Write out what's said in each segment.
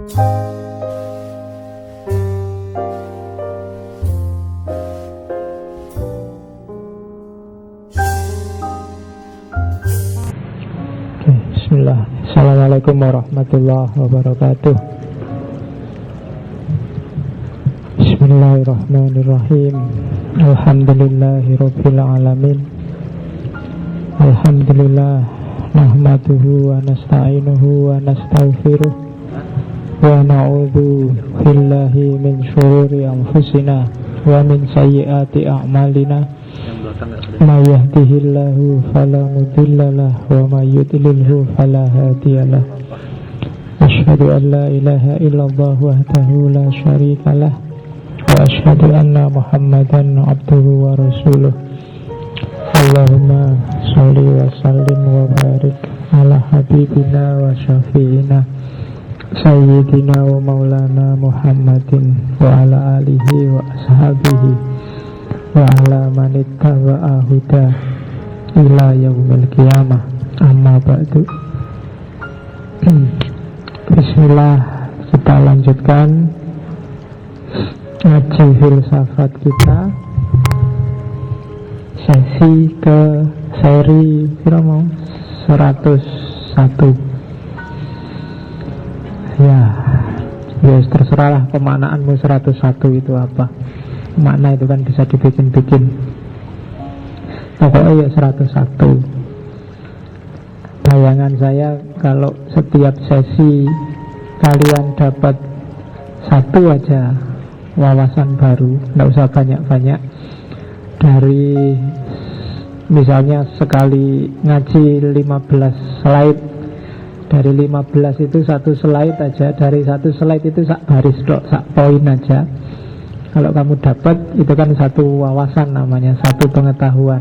Bismillah. Assalamualaikum warahmatullahi wabarakatuh. Bismillahirrahmanirrahim. Alhamdulillahirabbil alamin. Alhamdulillah nahmaduhu wa nasta'inuhu wa nastaghfiruh wa na'udzu billahi min syururi anfusina wa min sayyiati a'malina. Ma yahdihillahu fala mudhillalah wa ma yudlilhu fala hadiyalah. Asyhadu an la ilaha illallah wahdahu la syarikalah wa asyhadu anna Muhammadan abduhu wa rasuluh. Allahumma sholli wa sallim wa barik ala habibina wa syafi'ina sayyidina wa maulana Muhammadin wa ala alihi wa ashabihi wa ala manittaba'a huda ila yaumil qiyamah. Amma ba'du. Bismillah, kita lanjutkan ngaji filsafat kita, sesi ke seri kira mau 101. Ya terserahlah pemaknaanmu 101 itu apa. Makna itu kan bisa dibikin-bikin. Pokoknya ya 101. Bayangan saya kalau setiap sesi kalian dapat satu aja wawasan baru, tidak usah banyak-banyak. Dari misalnya sekali ngaji 15 slide, dari 15 itu satu slide aja, dari satu slide itu sak baris dok, sak poin aja. Kalau kamu dapat, itu kan satu wawasan namanya, satu pengetahuan.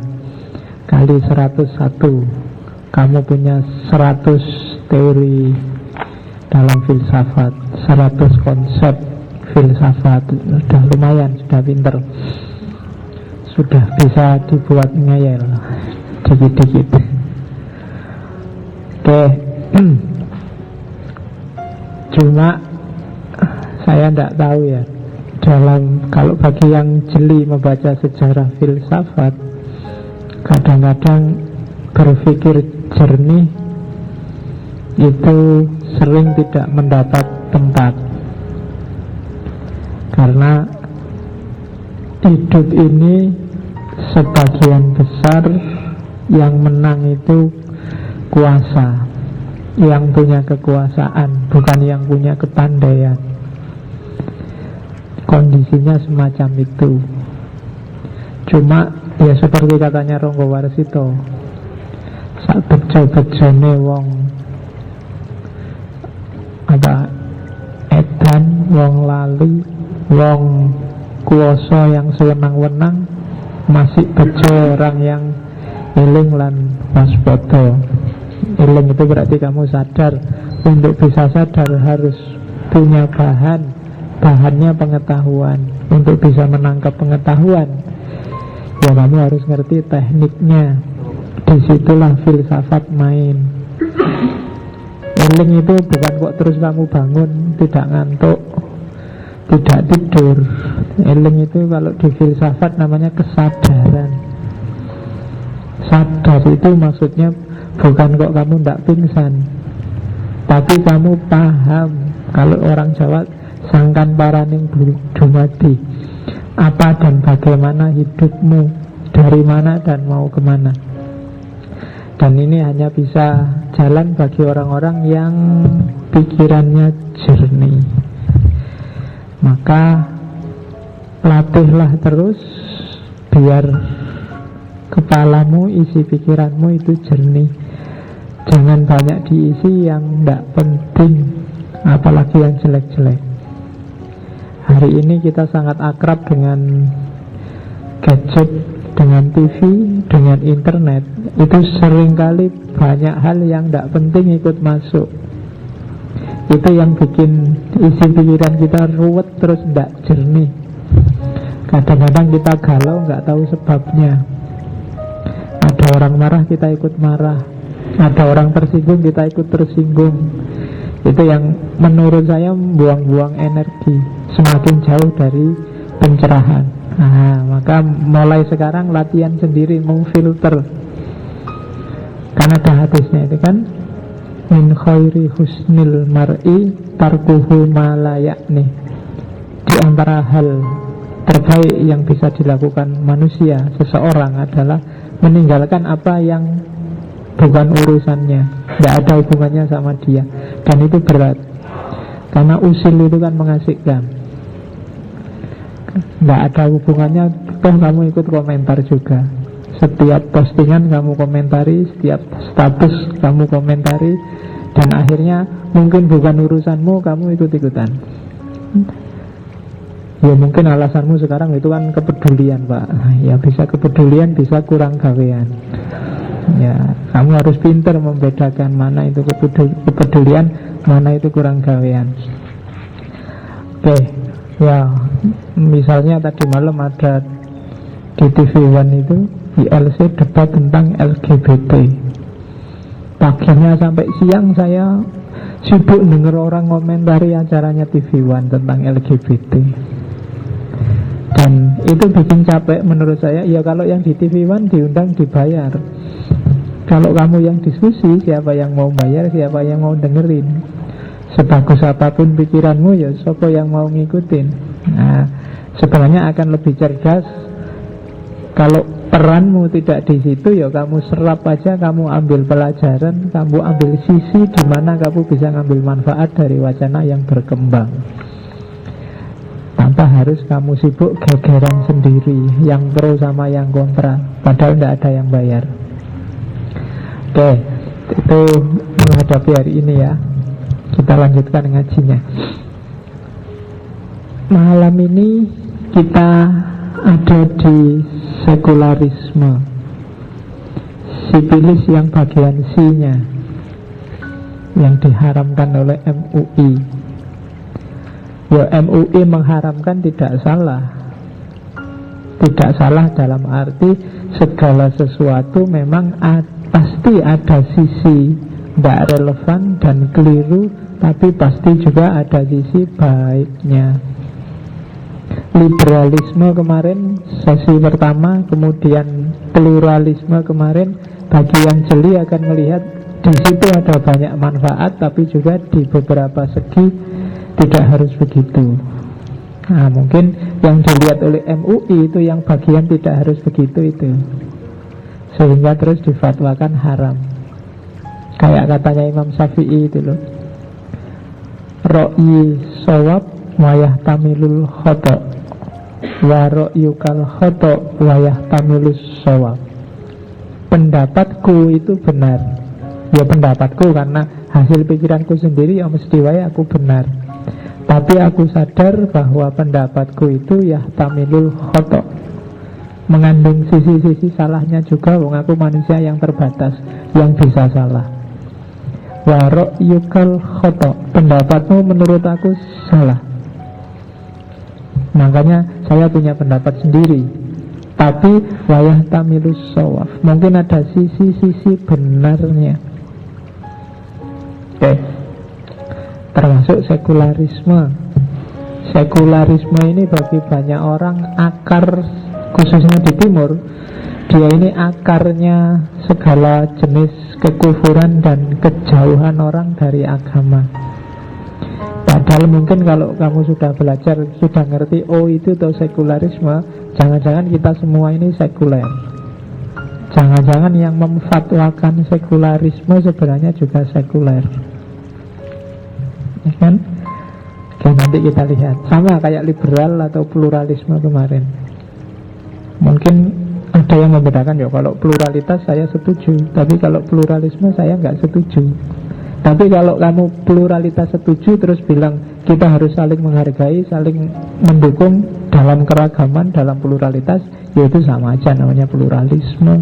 Kali 101, kamu punya 100 teori dalam filsafat, 100 konsep filsafat. Sudah lumayan, sudah pinter, sudah bisa dibuat ngeyel dikit-dikit. Oke. Cuma saya tidak tahu ya, kalau bagi yang jeli membaca sejarah filsafat, kadang-kadang berpikir jernih itu sering tidak mendapat tempat. Karena hidup ini sebagian besar yang menang itu kuasa, yang punya kekuasaan, bukan yang punya kepandaian. Kondisinya semacam itu. Cuma ya seperti katanya Ronggo Warsito, sak bejo-bejone wong edan, wong lali, wong kuoso yang sewenang-wenang, masih bejo orang yang eling lan waspada. Eling itu berarti kamu sadar. Untuk bisa sadar harus punya bahannya pengetahuan. Untuk bisa menangkap pengetahuan, ya kamu harus ngerti tekniknya. Disitulah filsafat main. Eling itu bukan kok terus kamu bangun tidak ngantuk, tidak tidur. Eling itu kalau di filsafat namanya kesadaran. Sadar itu maksudnya bukan kok kamu tidak pingsan, tapi kamu paham. Kalau orang Jawa sangkan paraning dumadi, apa dan bagaimana hidupmu, dari mana dan mau kemana. Dan ini hanya bisa jalan bagi orang-orang yang pikirannya jernih. Maka latihlah terus biar kepalamu, isi pikiranmu itu jernih. Jangan banyak diisi yang tidak penting, apalagi yang jelek-jelek. Hari ini kita sangat akrab dengan gadget, dengan TV, dengan internet. Itu seringkali banyak hal yang tidak penting ikut masuk. Itu yang bikin isi pikiran kita ruwet, terus tidak jernih. Kadang-kadang kita galau nggak tahu sebabnya. Ada orang marah kita ikut marah, ada orang tersinggung kita ikut tersinggung. Itu yang menurut saya buang-buang energi, semakin jauh dari pencerahan. Nah, maka mulai sekarang latihan sendiri memfilter. Karena ada hadisnya itu kan, min khairi husnil mar'i tarkuhu ma la ya'ni. Di antara hal terbaik yang bisa dilakukan manusia, seseorang, adalah meninggalkan apa yang bukan urusannya, tidak ada hubungannya sama dia. Dan itu berat, karena usil itu kan mengasihkan, tidak ada hubungannya. Toh kamu ikut komentar juga, setiap postingan kamu komentari, setiap status kamu komentari, dan akhirnya mungkin bukan urusanmu, kamu ikut-ikutan. Ya mungkin alasanmu sekarang itu kan kepedulian, Pak. Ya bisa kepedulian, bisa kurang gawean. Ya, kamu harus pintar membedakan mana itu kepedulian, mana itu kurang gawean. Oke, ya misalnya tadi malam ada di TV One itu ILC debat tentang LGBT. Paginya sampai siang saya sibuk denger orang komentari acaranya TV One tentang LGBT. Dan itu bikin capek menurut saya. Ya kalau yang di TV One diundang dibayar. Kalau kamu yang diskusi, siapa yang mau bayar, siapa yang mau dengerin. Sebagus apapun pikiranmu, ya siapa yang mau ngikutin. Nah, sebenarnya akan lebih cerdas kalau peranmu tidak di situ, ya kamu serap aja, kamu ambil pelajaran, kamu ambil sisi di mana kamu bisa ngambil manfaat dari wacana yang berkembang. Tanpa harus kamu sibuk gegeran sendiri, yang pro sama yang kontra, padahal tidak ada yang bayar. Oke, itu menghadapi hari ini ya. Kita lanjutkan ngajinya. Malam ini kita ada di sekularisme, sipilis yang bagian C-nya, yang diharamkan oleh MUI. Ya MUI mengharamkan tidak salah. Tidak salah dalam arti segala sesuatu memang pasti ada sisi tidak relevan dan keliru, tapi pasti juga ada sisi baiknya. Liberalisme kemarin sesi pertama, kemudian pluralisme kemarin, bagi yang jeli akan melihat di situ ada banyak manfaat, tapi juga di beberapa segi tidak harus begitu. Nah, mungkin yang dilihat oleh MUI itu yang bagian tidak harus begitu itu, sehingga terus difatwakan haram. Kayak katanya Imam Syafi'i itu loh, Ro'yi sawab wayah tamilul khoto, wa ro'yukal khoto wayah tamilus sawab. Pendapatku itu benar. Ya pendapatku karena hasil pikiranku sendiri, ya mesti wayah aku benar. Tapi aku sadar bahwa pendapatku itu ya tamilul khoto, mengandung sisi-sisi salahnya juga. Wong aku manusia yang terbatas, yang bisa salah. Wa ro'yukal khoto, pendapatmu menurut aku salah. Makanya saya punya pendapat sendiri. Tapi wayah tamilus shawaf, mungkin ada sisi-sisi benarnya. Oke. Termasuk sekularisme. Sekularisme ini bagi banyak orang akar, khususnya di timur, dia ini akarnya segala jenis kekufuran dan kejauhan orang dari agama. Padahal mungkin kalau kamu sudah belajar, sudah ngerti, oh itu tuh sekularisme, jangan-jangan kita semua ini sekuler. Jangan-jangan yang memfatwakan sekularisme sebenarnya juga sekuler. Ya kan? Oke, nanti kita lihat. Sama kayak liberal atau pluralisme kemarin. Mungkin ada yang membedakan, ya kalau pluralitas saya setuju, tapi kalau pluralisme saya nggak setuju. Tapi kalau kamu pluralitas setuju terus bilang kita harus saling menghargai, saling mendukung dalam keragaman, dalam pluralitas, ya itu sama aja namanya pluralisme.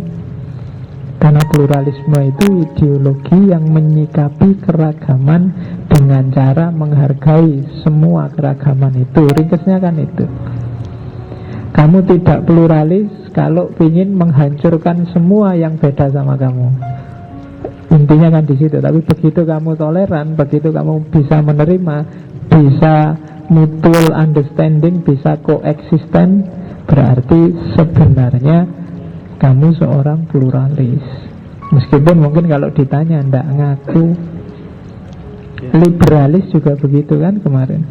Karena pluralisme itu ideologi yang menyikapi keragaman dengan cara menghargai semua keragaman itu. Ringkasnya kan itu. Kamu tidak pluralis kalau ingin menghancurkan semua yang beda sama kamu. Intinya kan di situ. Tapi begitu kamu toleran, begitu kamu bisa menerima, bisa mutual understanding, bisa coexisten, berarti sebenarnya kamu seorang pluralis. Meskipun mungkin kalau ditanya ndak ngaku. Liberalis juga begitu kan kemarin,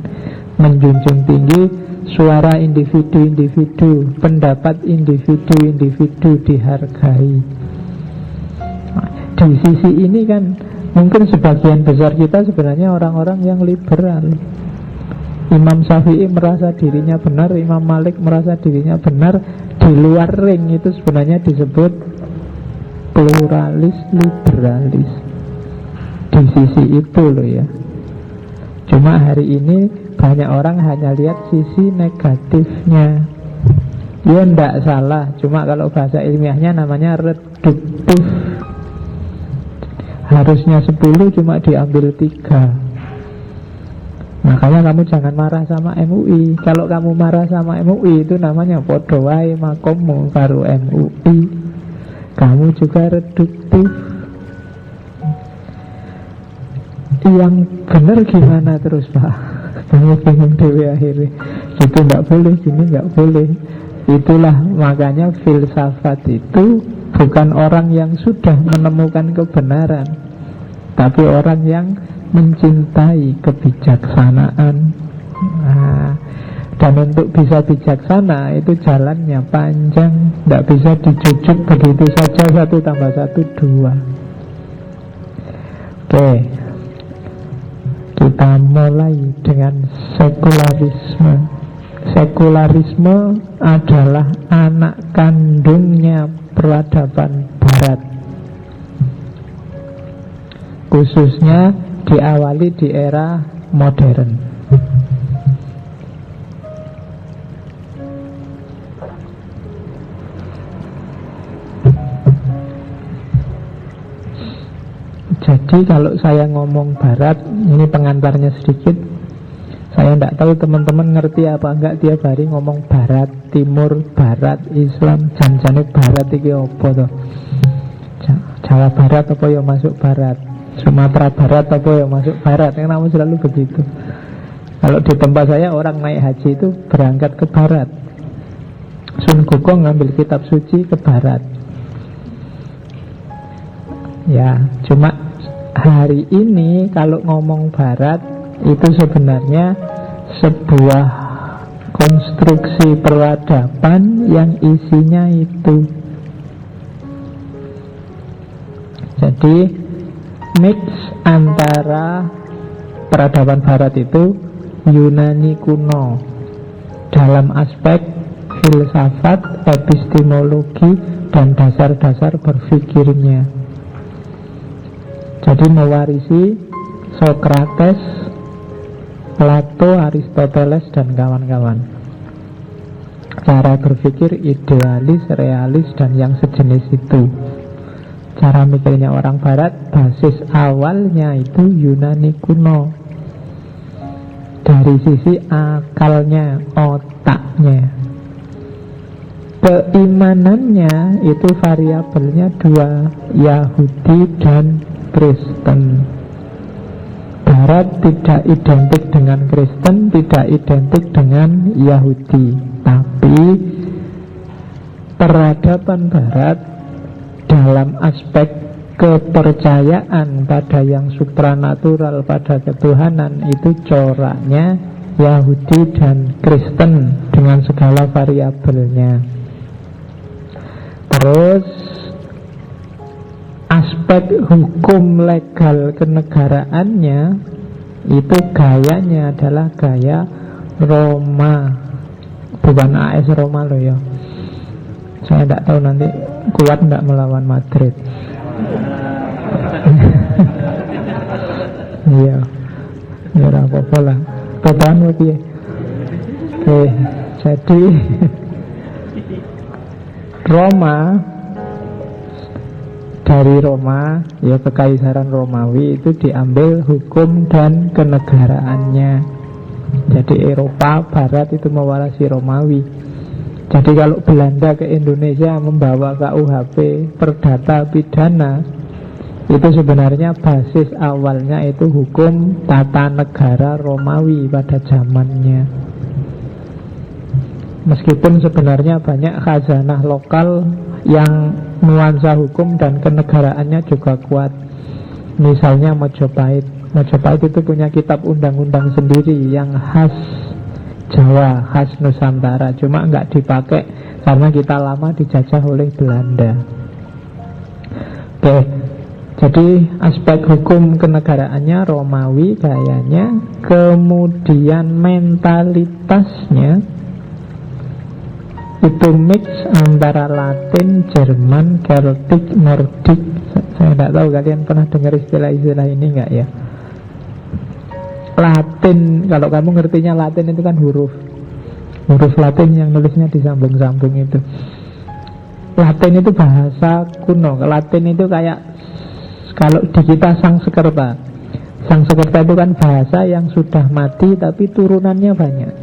menjunjung tinggi suara individu-individu, pendapat individu-individu dihargai. Di sisi ini kan mungkin sebagian besar kita sebenarnya orang-orang yang liberal. Imam Syafi'i merasa dirinya benar, Imam Malik merasa dirinya benar. Di luar ring itu sebenarnya disebut pluralis, liberalis. Di sisi itu loh ya. Cuma hari ini banyak orang hanya lihat sisi negatifnya. Ya ndak salah, cuma kalau bahasa ilmiahnya namanya reduktif. Harusnya 10 cuma diambil 3. Makanya kamu jangan marah sama MUI. Kalau kamu marah sama MUI itu namanya podo wae makommu karo MUI. Kamu juga reduktif. Yang benar gimana terus Pak? Kamu bingung dewe akhirnya. Itu nggak boleh, gini nggak boleh. Itulah makanya filsafat itu bukan orang yang sudah menemukan kebenaran, tapi orang yang mencintai kebijaksanaan. Dan untuk bisa bijaksana itu jalannya panjang, tidak bisa dijujuk begitu saja 1 tambah 1 2. Oke, kita mulai dengan sekularisme. Sekularisme adalah anak kandungnya peradaban Barat, khususnya diawali di era modern. Jadi kalau saya ngomong Barat, ini pengantarnya sedikit. Saya tidak tahu teman-teman ngerti apa enggak tiap hari ngomong Barat, Timur, Barat, Islam, janjane Barat iki apa toh? Jawa Barat apa ya masuk Barat, Sumatera Barat apa ya masuk Barat, yang namanya selalu begitu. Kalau di tempat saya orang naik haji itu berangkat ke Barat. Sun Gokong ngambil kitab suci ke Barat. Ya, cuma hari ini kalau ngomong Barat itu sebenarnya sebuah konstruksi peradaban yang isinya itu. Jadi mix antara peradaban Barat itu Yunani kuno dalam aspek filsafat, epistemologi, dan dasar-dasar berpikirnya. Jadi mewarisi Sokrates, Plato, Aristoteles, dan kawan-kawan. Cara berpikir idealis, realis, dan yang sejenis itu. Cara mikirnya orang Barat, basis awalnya itu Yunani kuno. Dari sisi akalnya, otaknya. Keimanannya itu variabelnya 2, Yahudi dan Kristen. Barat tidak identik dengan Kristen, tidak identik dengan Yahudi, tapi peradaban Barat dalam aspek kepercayaan pada yang supranatural, pada ketuhanan, itu coraknya Yahudi dan Kristen dengan segala variabelnya. Terus aspek hukum legal kenegaraannya itu gayanya adalah gaya Roma, bukan AS Roma loh ya. Saya tidak tahu nanti kuat tidak melawan Madrid. Iya, ya apa-apa lah. Kebetulan lagi. Oke, jadi Roma, dari Roma, ya kekaisaran Romawi itu diambil hukum dan kenegaraannya. Jadi Eropa Barat itu mewarisi Romawi. Jadi kalau Belanda ke Indonesia membawa KUHP perdata pidana, Itu sebenarnya basis awalnya itu hukum tata negara Romawi pada zamannya. Meskipun sebenarnya banyak khazanah lokal yang nuansa hukum dan kenegaraannya juga kuat. Misalnya Mojopahit. Mojopahit itu punya kitab undang-undang sendiri yang khas Jawa, khas Nusantara. Cuma nggak dipakai karena kita lama dijajah oleh Belanda. Oke, jadi aspek hukum kenegaraannya Romawi kayaknya. Kemudian mentalitasnya itu mix antara Latin, Jerman, Celtic, Nordik. Saya tidak tahu kalian pernah dengar istilah-istilah ini enggak ya. Latin, kalau kamu ngertinya Latin itu kan huruf Latin yang nulisnya disambung-sambung itu. Latin itu bahasa kuno. Latin itu kayak, kalau di kita Sanskerta. Sanskerta itu kan bahasa yang sudah mati tapi turunannya banyak.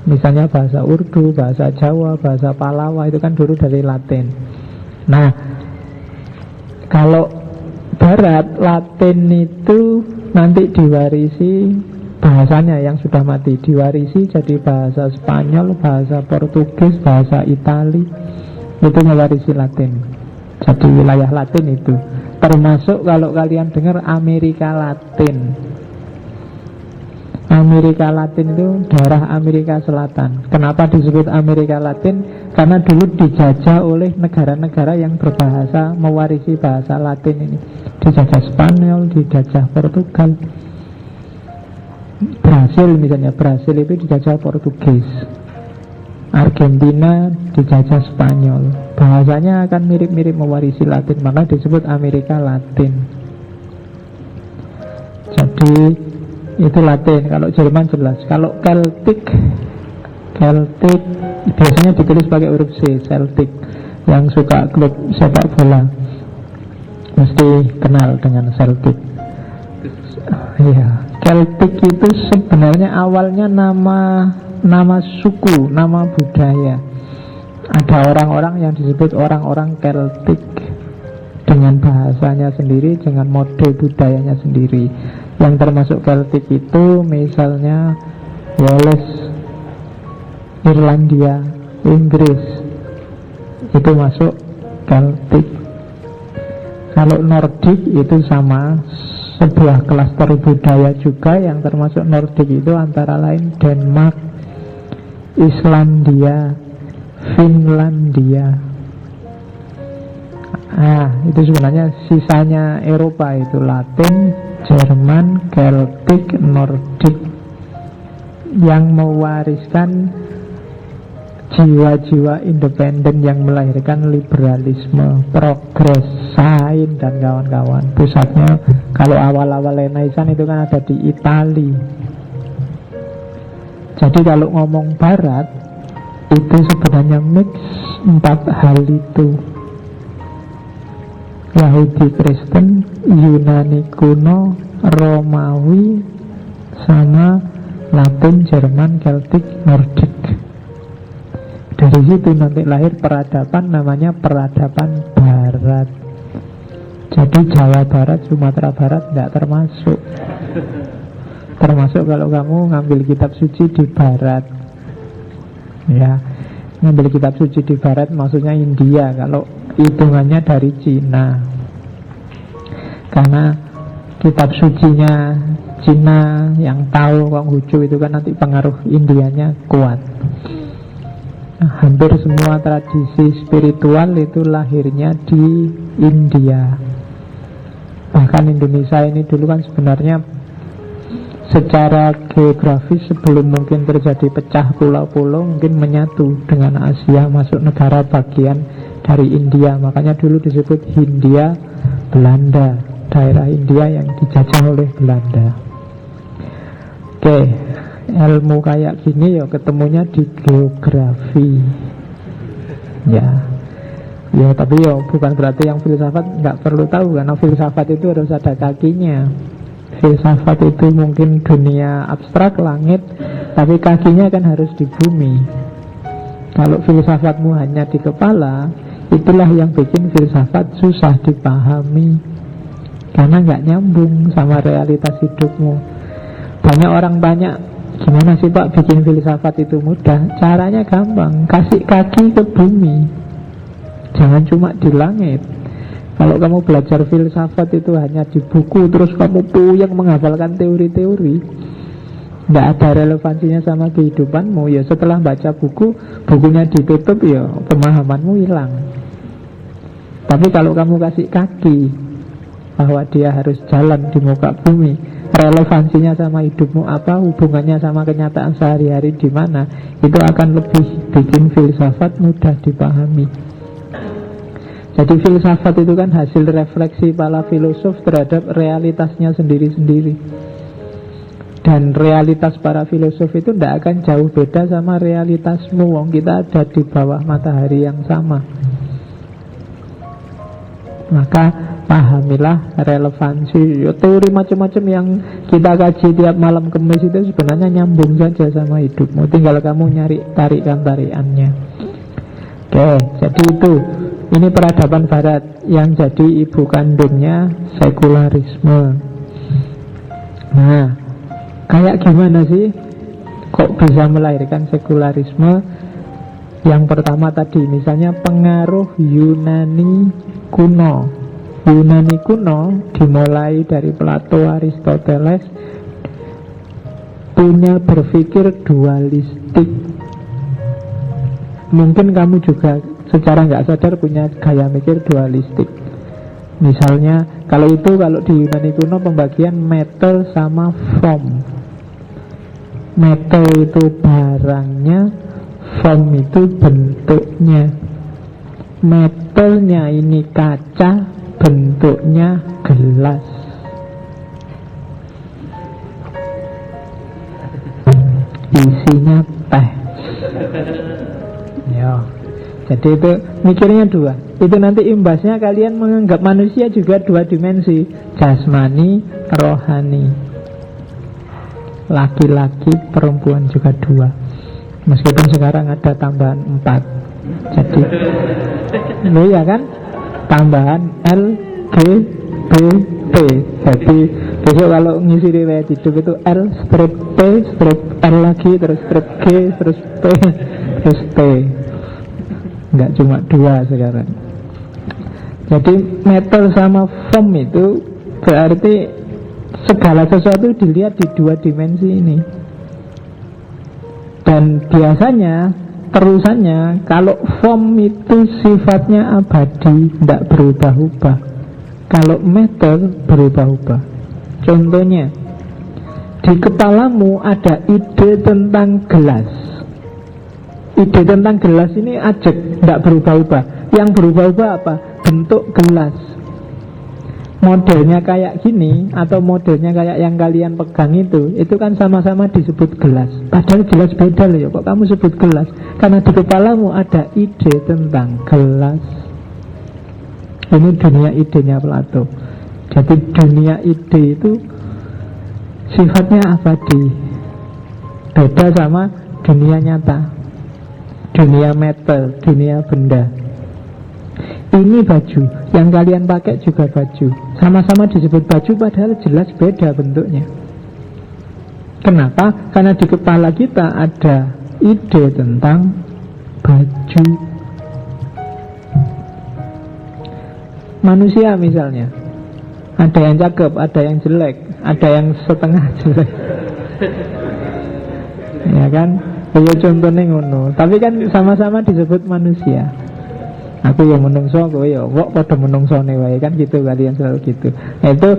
Misalnya bahasa Urdu, bahasa Jawa, bahasa Palawa itu kan dulu dari Latin. Nah, kalau Barat, Latin itu nanti diwarisi bahasanya yang sudah mati, diwarisi jadi bahasa Spanyol, bahasa Portugis, bahasa Itali. Itu mewarisi Latin. Jadi wilayah Latin itu. Termasuk kalau kalian dengar Amerika Latin. Amerika Latin itu daerah Amerika Selatan. Kenapa disebut Amerika Latin? Karena dulu dijajah oleh negara-negara yang berbahasa, mewarisi bahasa Latin ini. Dijajah Spanyol, dijajah Portugal. Brasil misalnya, Brasil itu dijajah Portugis. Argentina dijajah Spanyol. Bahasanya akan mirip-mirip mewarisi Latin, maka disebut Amerika Latin. Jadi itu Latin. Kalau Jerman jelas. Kalau Celtic biasanya ditulis pakai huruf C, Celtic. Yang suka klub sepak bola mesti kenal dengan Celtic. Iya, Celtic itu sebenarnya awalnya nama suku, nama budaya. Ada orang-orang yang disebut orang-orang Celtic dengan bahasanya sendiri, dengan mode budayanya sendiri. Yang termasuk Celtic itu misalnya Wales, Irlandia, Inggris, itu masuk Celtic. Kalau Nordik itu sama, sebuah klaster budaya juga yang termasuk Nordik itu antara lain Denmark, Islandia, Finlandia. Itu sebenarnya sisanya Eropa itu Latin, Jerman, Celtic, Nordik, yang mewariskan jiwa-jiwa independen yang melahirkan liberalisme, progres, sains dan kawan-kawan. Pusatnya kalau awal-awal Renaissance itu kan ada di Itali. Jadi kalau ngomong Barat itu sebenarnya mix 4 hal itu: Yahudi Kristen, Yunani kuno, Romawi, sama Latin, Jerman, Celtic, Nordik. Dari situ nanti lahir peradaban, namanya peradaban Barat. Jadi Jawa Barat, Sumatera Barat tidak termasuk. Termasuk kalau kamu ngambil kitab suci di Barat. Ya, ngambil kitab suci di Barat maksudnya India. Kalau hitungannya dari Cina, karena kitab sucinya Cina yang tahu Konghucu itu kan nanti pengaruh Indianya kuat. Hampir semua tradisi spiritual itu lahirnya di India. Bahkan Indonesia ini dulu kan sebenarnya secara geografis sebelum mungkin terjadi pecah pulau-pulau, mungkin menyatu dengan Asia, masuk negara bagian dari India. Makanya dulu disebut Hindia Belanda, daerah India yang dijajah oleh Belanda. Oke, ilmu kayak gini ya ketemunya di geografi. Ya tapi ya bukan berarti yang filsafat nggak perlu tahu, karena filsafat itu harus ada kakinya. Filsafat itu mungkin dunia abstrak, langit, tapi kakinya kan harus di bumi. Kalau filsafatmu hanya di kepala, itulah yang bikin filsafat susah dipahami. karena nggak nyambung sama realitas hidupmu. Banyak orang banyak, gimana sih Pak bikin filsafat itu mudah? Caranya gampang, kasih kaki ke bumi, jangan cuma di langit. Kalau kamu belajar filsafat itu hanya di buku, terus kamu puyeng menghafalkan teori-teori, nggak ada relevansinya sama kehidupanmu. Ya setelah baca buku, bukunya ditutup, ya pemahamanmu hilang. Tapi kalau kamu kasih kaki, bahwa dia harus jalan di muka bumi, relevansinya sama hidupmu apa, hubungannya sama kenyataan sehari-hari di mana, itu akan lebih bikin filsafat mudah dipahami. Jadi filsafat itu kan hasil refleksi para filosof terhadap realitasnya sendiri-sendiri. Dan realitas para filosof itu tidak akan jauh beda sama realitasmu. Wong kita ada di bawah matahari yang sama. Maka pahamilah relevansi. Teori macam-macam yang kita kaji tiap malam Kamis itu sebenarnya nyambung saja sama hidupmu. Tinggal kamu nyari tarikan-tarikannya. Oke, jadi itu. Ini peradaban barat yang jadi ibu kandungnya sekularisme. Nah, kayak gimana sih kok bisa melahirkan sekularisme? Yang pertama tadi, misalnya pengaruh Yunani kuno. Yunani kuno dimulai dari Plato, Aristoteles, punya berpikir dualistik. Mungkin kamu juga secara nggak sadar punya gaya mikir dualistik. Misalnya kalau di Yunani kuno pembagian matter sama form. Matter itu barangnya, form itu bentuknya. Matternya ini kaca, bentuknya gelas. Isinya teh. Ya. Jadi itu mikirnya dua. Itu nanti imbasnya kalian menganggap manusia juga dua dimensi, jasmani, rohani. Laki-laki, perempuan juga dua. Meskipun sekarang ada tambahan 4. Jadi lo ya kan, tambahan L, G, B, P. Jadi besok kalau ngisi riwayat hidup itu L strip P strip L lagi, terus strip G, terus P, terus T. Enggak cuma 2 sekarang. Jadi metal sama form itu berarti segala sesuatu dilihat di 2 dimensi ini. Dan biasanya terusannya, kalau form itu sifatnya abadi, tidak berubah-ubah. Kalau metal berubah-ubah. Contohnya, di kepalamu ada ide tentang gelas. Ide tentang gelas ini ajak, tidak berubah-ubah. Yang berubah-ubah apa? Bentuk gelas. Modelnya kayak gini, atau modelnya kayak yang kalian pegang itu kan sama-sama disebut gelas. Padahal gelas beda loh ya, kok kamu sebut gelas? Karena di kepalamu ada ide tentang gelas. Ini dunia idenya Plato. Jadi dunia ide itu sifatnya abadi, beda sama dunia nyata, dunia metal, dunia benda. Ini baju, yang kalian pakai juga baju. Sama-sama disebut baju padahal jelas beda bentuknya. Kenapa? Karena di kepala kita ada ide tentang baju. Manusia misalnya, ada yang cakep, ada yang jelek, ada yang setengah jelek. Ya kan? Ya contohnya ngono. Tapi kan sama-sama disebut manusia. Aku yang menungso, kowe ya kok padha menungsone wae, kan gitu, kalian selalu gitu. Nah, itu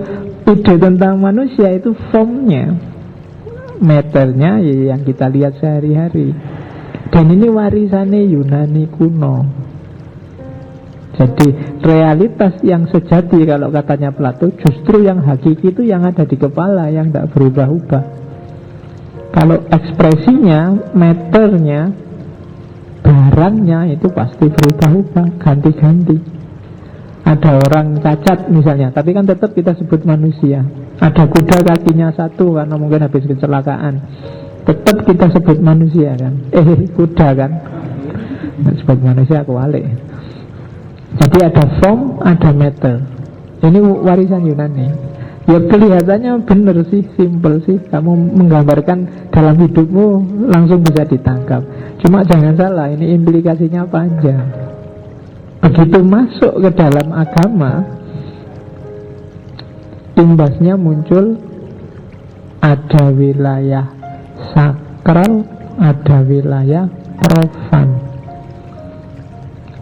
ide tentang manusia, itu formnya, meternya ya yang kita lihat sehari-hari. Dan ini warisannya Yunani kuno. Jadi realitas yang sejati kalau katanya Plato, justru yang hakiki itu yang ada di kepala, yang tidak berubah-ubah. Kalau ekspresinya, meternya, barangnya itu pasti berubah-ubah, ganti-ganti. Ada orang cacat misalnya, tapi kan tetap kita sebut manusia. Ada kuda kakinya 1 karena mungkin habis kecelakaan, tetap kita sebut manusia kan. Kuda kan, sebut manusia kewalik. Jadi ada form, ada matter. Ini warisan Yunani. Ya kelihatannya benar sih, simple sih. Kamu menggambarkan dalam hidupmu langsung bisa ditangkap. Cuma jangan salah, ini implikasinya panjang. Begitu masuk ke dalam agama, imbasnya muncul ada wilayah sakral, ada wilayah profan.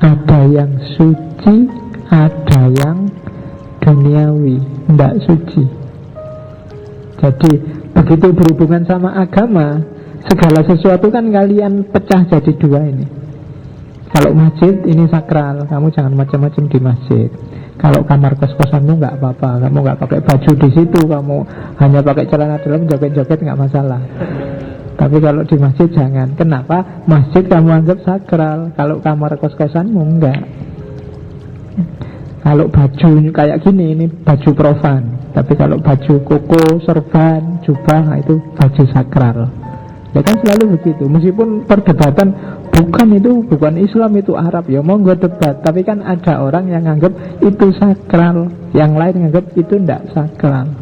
Ada yang suci, ada yang duniawi, tidak suci. Jadi begitu berhubungan sama agama, segala sesuatu kan kalian pecah jadi dua ini. Kalau masjid ini sakral, kamu jangan macam-macam di masjid. Kalau kamar kos-kosanmu nggak apa-apa, kamu nggak pakai baju di situ, kamu hanya pakai celana dalam, joget-joget nggak masalah. Tapi kalau di masjid jangan. Kenapa? Masjid kamu anggap sakral, kalau kamar kos-kosanmu enggak. Kalau baju kayak gini, ini baju profan. Tapi kalau baju koko, serban, jubah, itu baju sakral. Ya kan selalu begitu. Meskipun perdebatan bukan Islam, itu Arab, ya monggo debat. Tapi kan ada orang yang anggap itu sakral, yang lain anggap itu tidak sakral.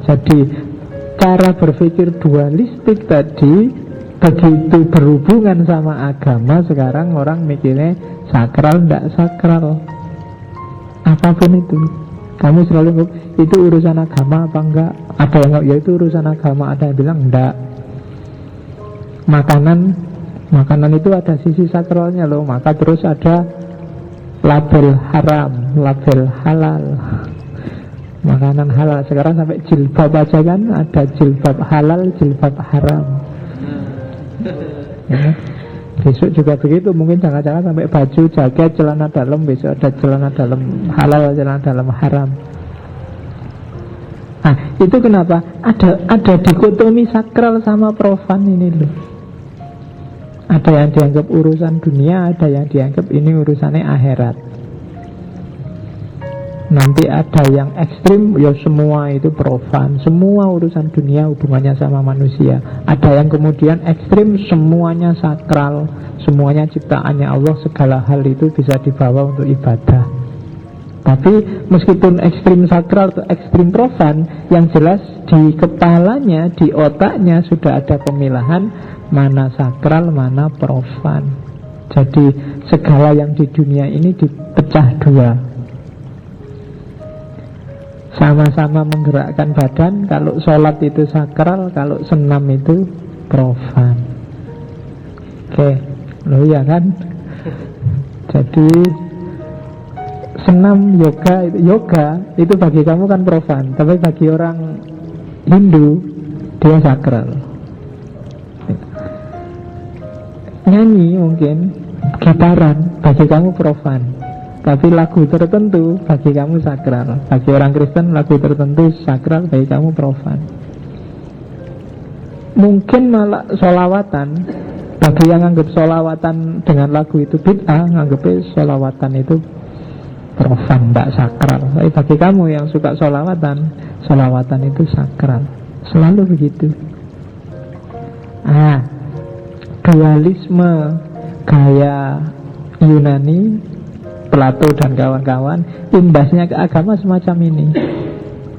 Jadi cara berpikir dualistik tadi begitu berhubungan sama agama, sekarang orang mikirnya sakral, tidak sakral. Apapun itu, kamu selalu anggap itu urusan agama apa enggak. Ada yang anggap ya itu urusan agama, ada yang bilang enggak. Makanan itu ada sisi sakralnya loh. Maka terus ada label haram, label halal. Makanan halal. Sekarang sampai jilbab aja kan ada jilbab halal, jilbab haram. Ya. Besok juga begitu. Mungkin jangan-jangan sampai baju, jaket, celana dalam, besok ada celana dalam halal, celana dalam haram. Nah, itu kenapa ada dikotomi sakral sama profan ini loh. Ada yang dianggap urusan dunia, ada yang dianggap ini urusannya akhirat. Nanti ada yang ekstrim, ya semua itu profan, semua urusan dunia hubungannya sama manusia. Ada yang kemudian ekstrim, semuanya sakral, semuanya ciptaannya Allah, segala hal itu bisa dibawa untuk ibadah. Tapi meskipun ekstrim sakral atau ekstrim profan, yang jelas di kepalanya, di otaknya sudah ada pemilahan mana sakral, mana profan. Jadi segala yang di dunia ini dipecah dua. Sama-sama menggerakkan badan. Kalau sholat itu sakral, kalau senam itu profan. Oke, loh ya kan. Jadi senam, yoga itu bagi kamu kan profan, tapi bagi orang Hindu dia sakral. Nyanyi mungkin, gitaran bagi kamu profan, tapi lagu tertentu bagi kamu sakral. Bagi orang Kristen lagu tertentu sakral, bagi kamu profan. Mungkin malah sholawatan, bagi yang anggap sholawatan dengan lagu itu bid'ah, nganggapnya sholawatan itu profan, tidak sakral. Tapi bagi kamu yang suka sholawatan itu sakral. Selalu begitu. Dualisme gaya Yunani, Plato dan kawan-kawan, imbasnya ke agama semacam ini.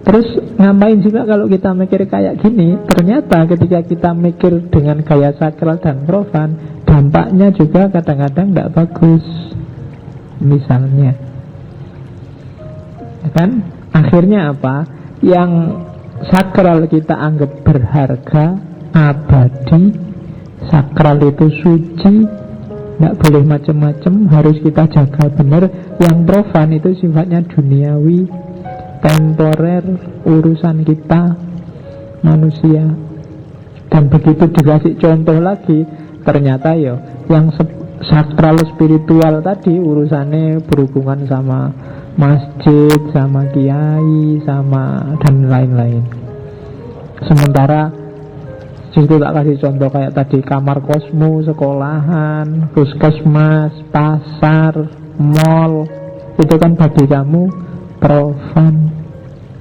Terus ngapain juga kalau kita mikir kayak gini? Ternyata ketika kita mikir dengan gaya sakral dan profan, dampaknya juga kadang-kadang tidak bagus. Misalnya, kan akhirnya apa? Yang sakral kita anggap berharga, abadi. Sakral itu suci, tidak boleh macam-macam, harus kita jaga benar. Yang profan itu sifatnya duniawi, temporer, urusan kita manusia. Dan begitu dikasih contoh lagi, ternyata ya yang sakral spiritual tadi urusannya berhubungan sama masjid, sama kiai, sama dan lain-lain. Sementara justru tak kasih contoh kayak tadi, kamar kosmu, sekolahan, puskesmas, pasar, mall, itu kan bagi kamu profan.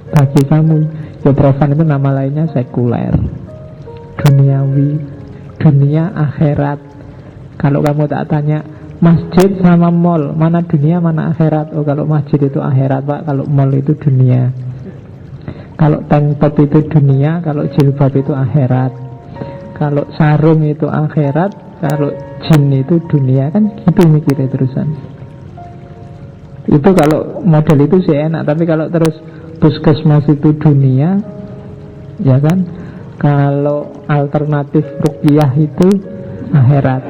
Bagi kamu ya profan itu nama lainnya sekuler, duniawi, dunia akhirat. Kalau kamu tak tanya masjid sama mall, mana dunia mana akhirat? Oh kalau masjid itu akhirat Pak, kalau mall itu dunia. Kalau tank top itu dunia, kalau jilbab itu akhirat. Kalau sarung itu akhirat, kalau jin itu dunia. Kan gitu mikirnya terusan. Itu kalau model itu sih enak. Tapi kalau terus puskesmas itu dunia, ya kan. Kalau alternatif ruqyah itu akhirat.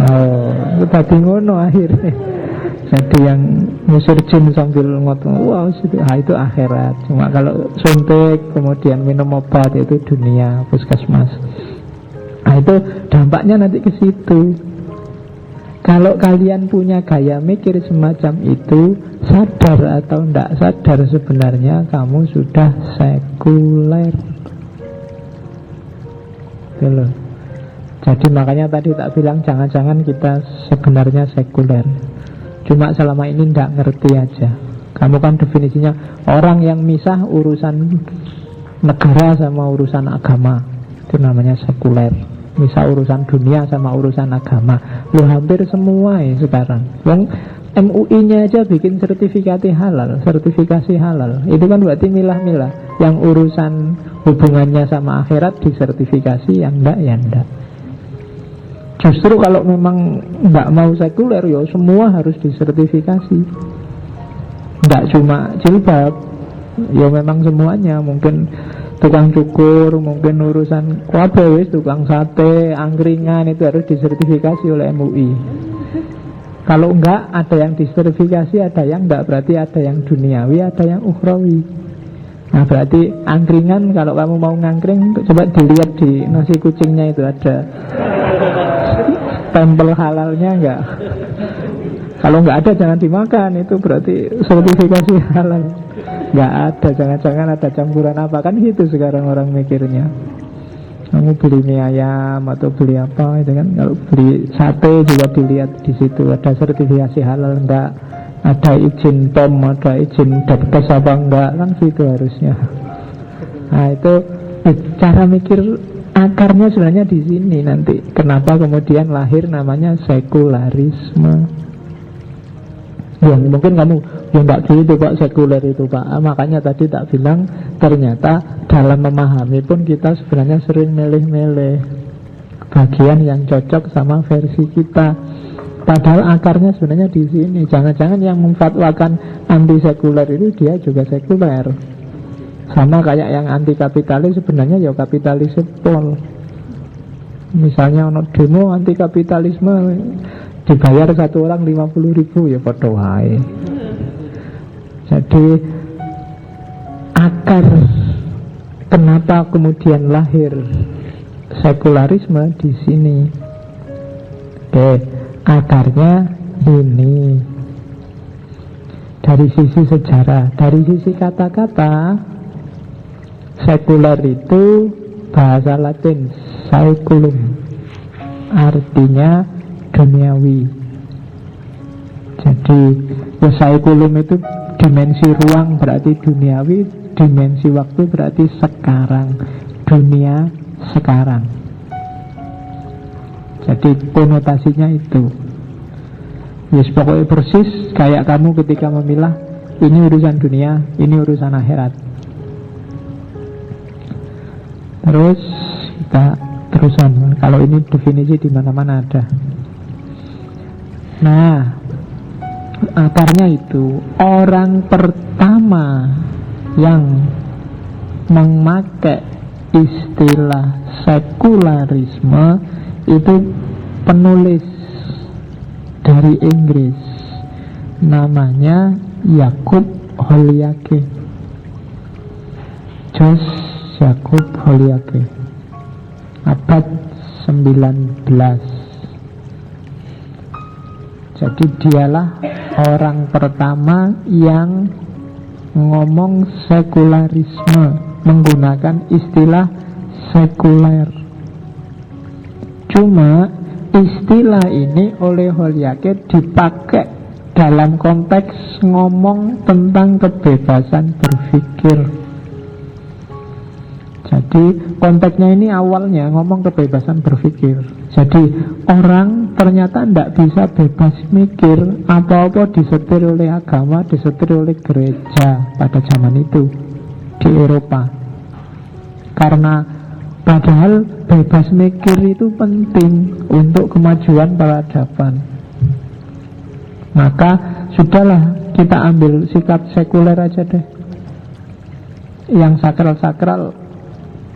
Oh, itu tadi ngono akhirnya. Jadi yang ngusir jin sambil ngotong, wow itu akhirat. Cuma kalau suntik kemudian minum obat itu dunia, puskesmas. Nah itu dampaknya nanti ke situ. Kalau kalian punya gaya mikir semacam itu, sadar atau tidak sadar sebenarnya kamu sudah sekuler. Gitu. Jadi makanya tadi tak bilang jangan-jangan kita sebenarnya sekuler. Cuma selama ini tidak ngerti aja. Kamu kan definisinya orang yang misah urusan negara sama urusan agama, itu namanya sekuler. Misal urusan dunia sama urusan agama. Lu hampir semua ya sekarang. Yang MUI-nya aja bikin sertifikasi halal. Itu kan berarti milah-milah. Yang urusan hubungannya sama akhirat disertifikasi, yang enggak ya enggak. Justru kalau memang enggak mau sekuler, ya semua harus disertifikasi. Enggak cuma jilbab, ya memang semuanya. Mungkin tukang cukur, mungkin urusan kabeh, tukang sate, angkringan itu harus disertifikasi oleh MUI. Kalau enggak, ada yang disertifikasi, ada yang enggak. Berarti ada yang duniawi, ada yang ukhrawi. Nah berarti angkringan, kalau kamu mau ngangkring, coba dilihat di nasi kucingnya itu ada stempel halalnya enggak. Kalau enggak ada jangan dimakan, itu berarti sertifikasi halal. Enggak ada, jangan-jangan ada campuran apa. Kan gitu sekarang orang mikirnya. Kamu beli mie ayam atau beli apa itu kan. Kalau beli sate juga dilihat di situ ada sertifikasi halal enggak, ada izin POM, ada izin Depkes apa enggak, kan gitu harusnya. Nah itu cara mikir akarnya sebenarnya di sini nanti. Kenapa kemudian lahir namanya sekularisme? Ya mungkin kamu ya enggak gitu Pak, sekuler itu Pak. Makanya tadi tak bilang ternyata dalam memahami pun kita sebenarnya sering milih-milih bagian yang cocok sama versi kita. Padahal akarnya sebenarnya di sini. Jangan-jangan yang memfatwakan anti sekuler itu dia juga sekuler. Sama kayak yang anti kapitalis sebenarnya ya kapitalis pol. Misalnya ono demo anti kapitalisme dibayar satu orang 50.000 ya foto wae. Jadi akar kenapa kemudian lahir sekularisme di sini. Oke, akarnya ini. Dari sisi sejarah, dari sisi kata-kata, sekuler itu bahasa Latin saeculum, artinya duniawi. Jadi saeculum itu dimensi ruang berarti duniawi, dimensi waktu berarti sekarang, dunia sekarang. Jadi konotasinya itu. Yes, pokoknya persis kayak kamu ketika memilah ini urusan dunia, ini urusan akhirat. Terus kita terusan. Kalau ini definisi di mana-mana ada. Nah, akarnya itu orang pertama yang memakai istilah sekularisme itu penulis dari Inggris, namanya Yakub Holyoake, Jos Yakub Holyoake, abad 19. Jadi dialah orang pertama yang ngomong sekularisme, menggunakan istilah sekuler. Cuma istilah ini oleh Holyoake dipakai dalam konteks ngomong tentang kebebasan berpikir. Jadi konteksnya ini awalnya ngomong kebebasan berpikir. Jadi orang ternyata tidak bisa bebas mikir, apa-apa disetir oleh agama, disetir oleh gereja pada zaman itu di Eropa. Karena padahal bebas mikir itu penting untuk kemajuan peradaban. Maka sudahlah, kita ambil sikap sekuler aja deh. Yang sakral-sakral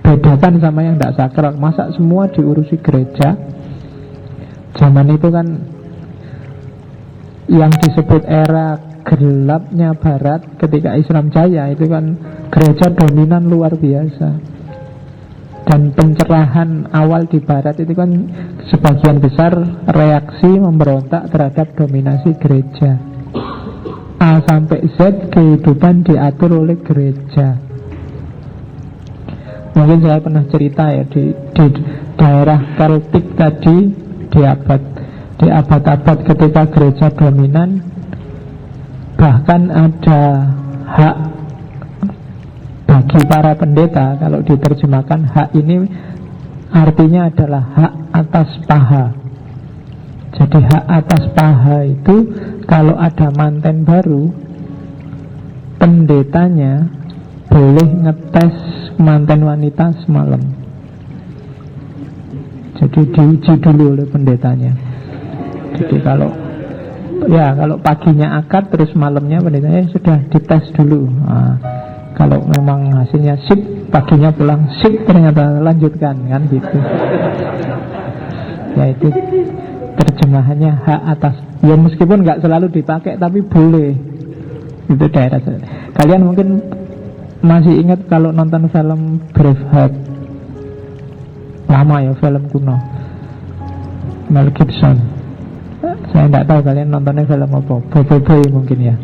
bedakan sama yang tidak sakral. Masa semua diurusi gereja? Zaman itu kan yang disebut era gelapnya Barat ketika Islam jaya, itu kan gereja dominan luar biasa. Dan pencerahan awal di Barat itu kan sebagian besar reaksi memberontak terhadap dominasi gereja. A sampai Z kehidupan diatur oleh gereja. Mungkin saya pernah cerita ya di daerah Celtic tadi, di abad-abad ketika gereja dominan, bahkan ada hak bagi para pendeta. Kalau diterjemahkan, hak ini artinya adalah hak atas paha. Jadi hak atas paha itu kalau ada manten baru, pendetanya boleh ngetes manten wanita semalam. Jadi diuji dulu oleh pendetanya. Jadi kalau paginya akad, terus malamnya pendetanya sudah dites dulu. Kalau memang hasilnya sip, paginya pulang sip, ternyata lanjutkan, kan gitu. Ya itu terjemahannya hak atas. Ya meskipun nggak selalu dipakai, tapi boleh. Itu daerah. Kalian mungkin masih ingat kalau nonton film Braveheart, lama ya, film kuno, Mel Gibson. Saya tidak tahu kalian nontonnya film apa. Boy mungkin ya.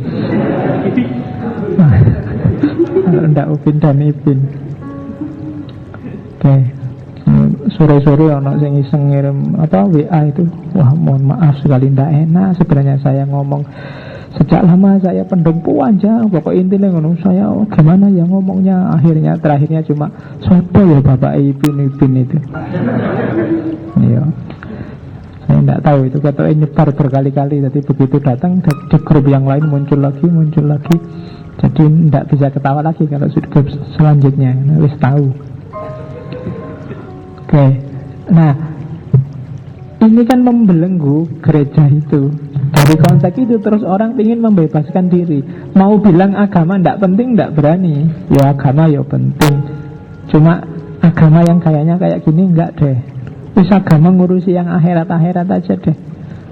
Kalau tidak Upin dan Ipin. Oke. Sore-sore ono sing iseng ngirim WA itu. Wah, mohon maaf sekali, tidak enak sebenarnya saya ngomong. Sejak lama saya pendem aja, pokok intinya ngono, saya gimana ya ngomongnya. Terakhirnya cuma sopo ya bapak Ipin itu. Iya. Saya tidak tahu itu, katanya nyebar berkali-kali. Jadi begitu datang di grup yang lain muncul lagi. Jadi tidak bisa ketawa lagi kalau di grup selanjutnya. Wis tahu. Oke. Nah, ini kan membelenggu gereja itu. Dari konteks itu terus orang ingin membebaskan diri. Mau bilang agama tidak penting, tidak berani. Ya agama ya penting. Cuma agama yang kayaknya kayak gini enggak deh. Terus agama ngurusi yang akhirat-akhirat aja deh.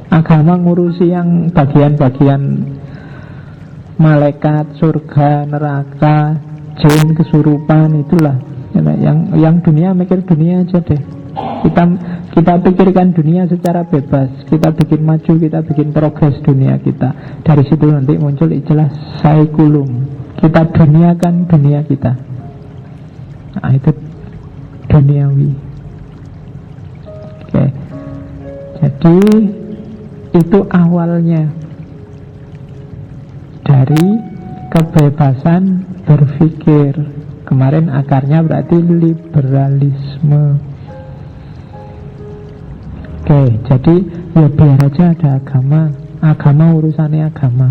Agama ngurusi yang bagian-bagian malaikat, surga, neraka, jin, kesurupan, itulah. Yang dunia mikir dunia aja deh. Kita pikirkan dunia secara bebas. Kita bikin maju, kita bikin progres dunia kita. Dari situ nanti muncul istilah saikulum. Kita duniakan dunia kita. Nah itu duniawi. Oke. Jadi itu awalnya dari kebebasan berpikir. Kemarin akarnya berarti liberalisme. Oke, jadi ya biar aja ada agama urusannya agama.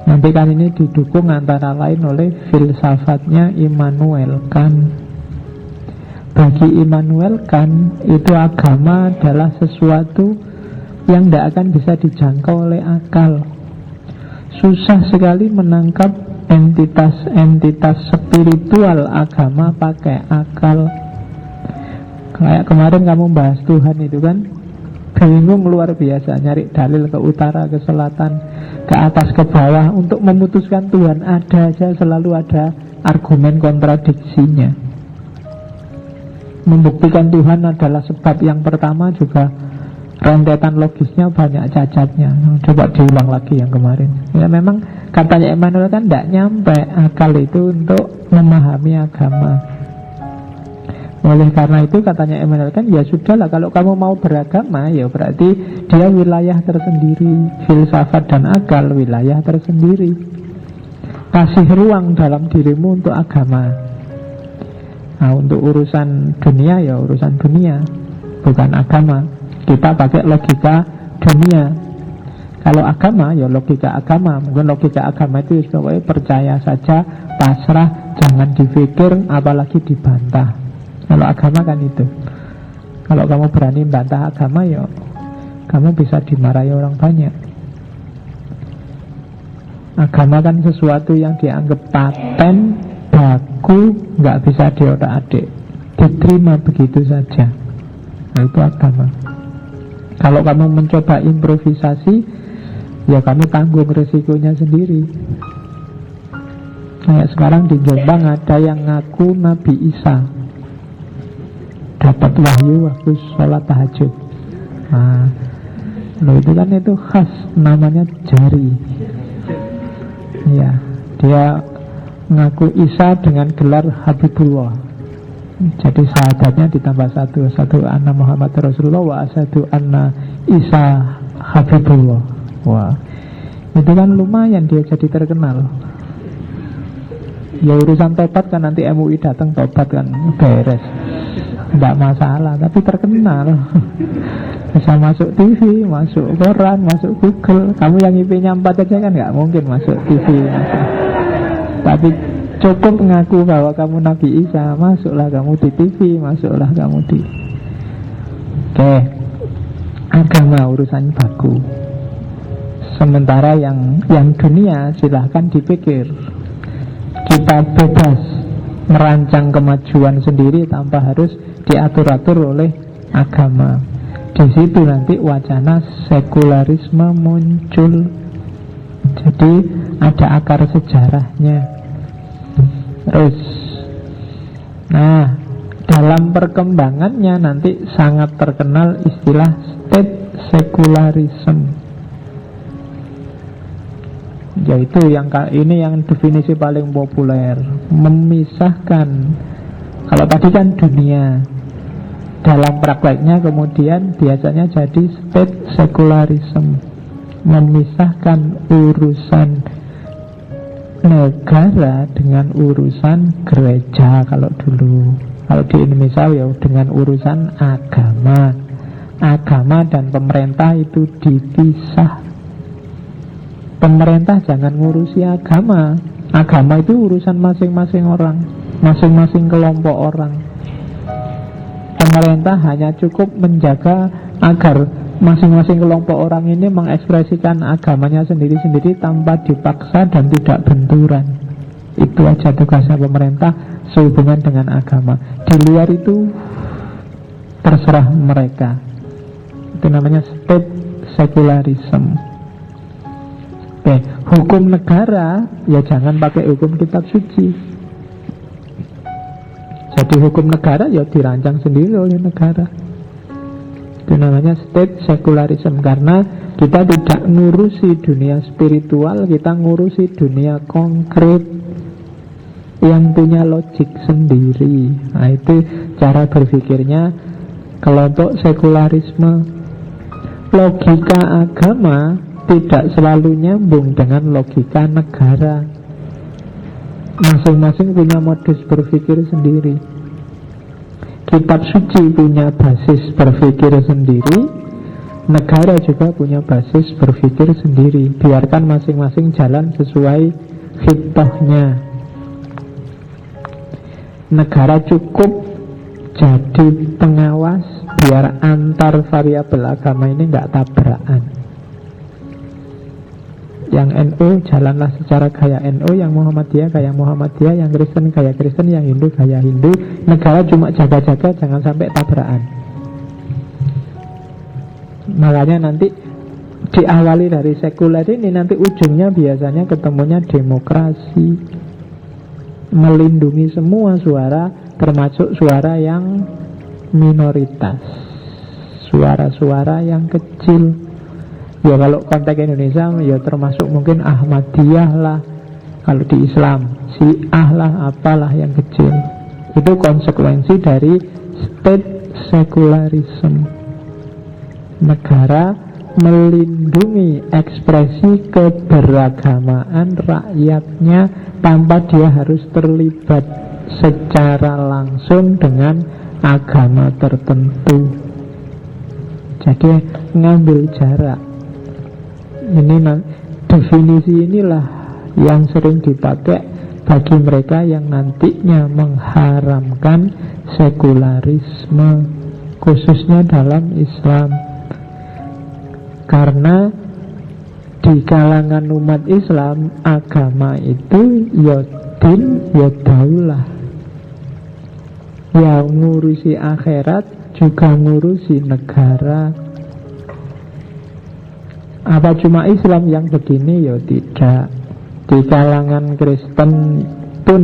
Nanti kan ini didukung antara lain oleh filsafatnya Immanuel Kant. Bagi Immanuel Kant itu agama adalah sesuatu yang tidak akan bisa dijangkau oleh akal. Susah sekali menangkap entitas spiritual agama pakai akal. Kayak kemarin kamu bahas Tuhan itu kan, bingung luar biasa, nyari dalil ke utara, ke selatan, ke atas, ke bawah. Untuk memutuskan Tuhan ada aja, selalu ada argumen kontradiksinya. Membuktikan Tuhan adalah sebab yang pertama juga rentetan logisnya banyak cacatnya. Coba diulang lagi yang kemarin. Ya memang katanya Immanuel kan tidak nyampe akal itu untuk memahami agama. Oleh karena itu katanya Immanuel kan, ya sudahlah, kalau kamu mau beragama ya berarti dia wilayah tersendiri. Filsafat dan akal wilayah tersendiri. Kasih ruang dalam dirimu untuk agama. Nah, untuk urusan dunia ya urusan dunia, bukan agama. Kita pakai logika dunia. Kalau agama ya logika agama. Mungkin logika agama itu pokoknya percaya saja, pasrah, jangan dipikir, apalagi dibantah. Kalau agama kan itu. Kalau kamu berani bantah agama ya kamu bisa dimarahi orang banyak. Agama kan sesuatu yang dianggap paten, baku, nggak bisa diotak-atik, diterima begitu saja. Nah, itu agama. Kalau kamu mencoba improvisasi, ya kamu tanggung resikonya sendiri. Kayak sekarang di Jombang ada yang ngaku Nabi Isa, dapat wahyu waktu sholat tahajud. Nah, loh itu kan itu khas, namanya jari. Ya, dia ngaku Isa dengan gelar Habibullah. Jadi sahadatnya ditambah satu anna Muhammad Rasulullah wa asadu anna Isa Habibullah. Wah, itu kan lumayan dia jadi terkenal. Ya urusan tobat kan nanti MUI datang tobat kan beres, tidak masalah. Tapi terkenal, bisa masuk TV, masuk koran, masuk Google. Kamu yang IP-nya 4 aja kan nggak mungkin masuk TV. Tapi cukup ngaku bahwa kamu Nabi Isa, masuklah kamu di TV, masuklah kamu di. Oke, agama urusan baku. Sementara yang dunia silahkan dipikir. Kita bebas merancang kemajuan sendiri tanpa harus diatur-atur oleh agama. Di situ nanti wacana sekularisme muncul. Jadi ada akar sejarahnya. Terus, nah dalam perkembangannya nanti sangat terkenal istilah state secularism. Yaitu ini yang definisi paling populer, memisahkan. Kalau tadi kan dunia, dalam prakteknya kemudian biasanya jadi state secularism, memisahkan urusan negara dengan urusan gereja. Kalau dulu, kalau di Indonesia ya dengan urusan agama. Agama dan pemerintah itu dipisah. Pemerintah jangan ngurusi agama. Agama itu urusan masing-masing orang, masing-masing kelompok orang. Pemerintah hanya cukup menjaga agar masing-masing kelompok orang ini mengekspresikan agamanya sendiri-sendiri tanpa dipaksa dan tidak benturan. Itu aja tugasnya pemerintah sehubungan dengan agama. Di luar itu terserah mereka. Itu namanya state secularism. Oke, hukum negara ya jangan pakai hukum kitab suci. Jadi hukum negara ya dirancang sendiri oleh negara. Itu namanya state secularism. Karena kita tidak ngurusi dunia spiritual, kita ngurusi dunia konkret yang punya logik sendiri. Nah itu cara berpikirnya kelompok sekularisme. Logika agama tidak selalu nyambung dengan logika negara. Masing-masing punya modus berpikir sendiri. Kitab suci punya basis berpikir sendiri, negara juga punya basis berpikir sendiri. Biarkan masing-masing jalan sesuai fitrahnya. Negara cukup jadi pengawas biar antar variabel agama ini nggak tabrakan. Yang NU jalanlah secara gaya NU, yang Muhammadiyah gaya Muhammadiyah, yang Kristen gaya Kristen, yang Hindu gaya Hindu. Negara cuma jaga-jaga jangan sampai tabrakan. Makanya nanti diawali dari sekuler ini, nanti ujungnya biasanya ketemunya demokrasi, melindungi semua suara, termasuk suara yang minoritas, suara-suara yang kecil. Ya kalau konteks Indonesia ya termasuk mungkin Ahmadiyah lah. Kalau di Islam Syiah lah, apalah yang kecil. Itu konsekuensi dari state secularism. Negara melindungi ekspresi keberagamaan rakyatnya tanpa dia harus terlibat secara langsung dengan agama tertentu. Jadi ngambil jarak. Ini definisi inilah yang sering dipakai bagi mereka yang nantinya mengharamkan sekularisme, khususnya dalam Islam. Karena di kalangan umat Islam, agama itu ya din, ya daulah. Yang ngurusi akhirat juga ngurusi negara. Apa cuma Islam yang begini? Ya tidak. Di kalangan Kristen pun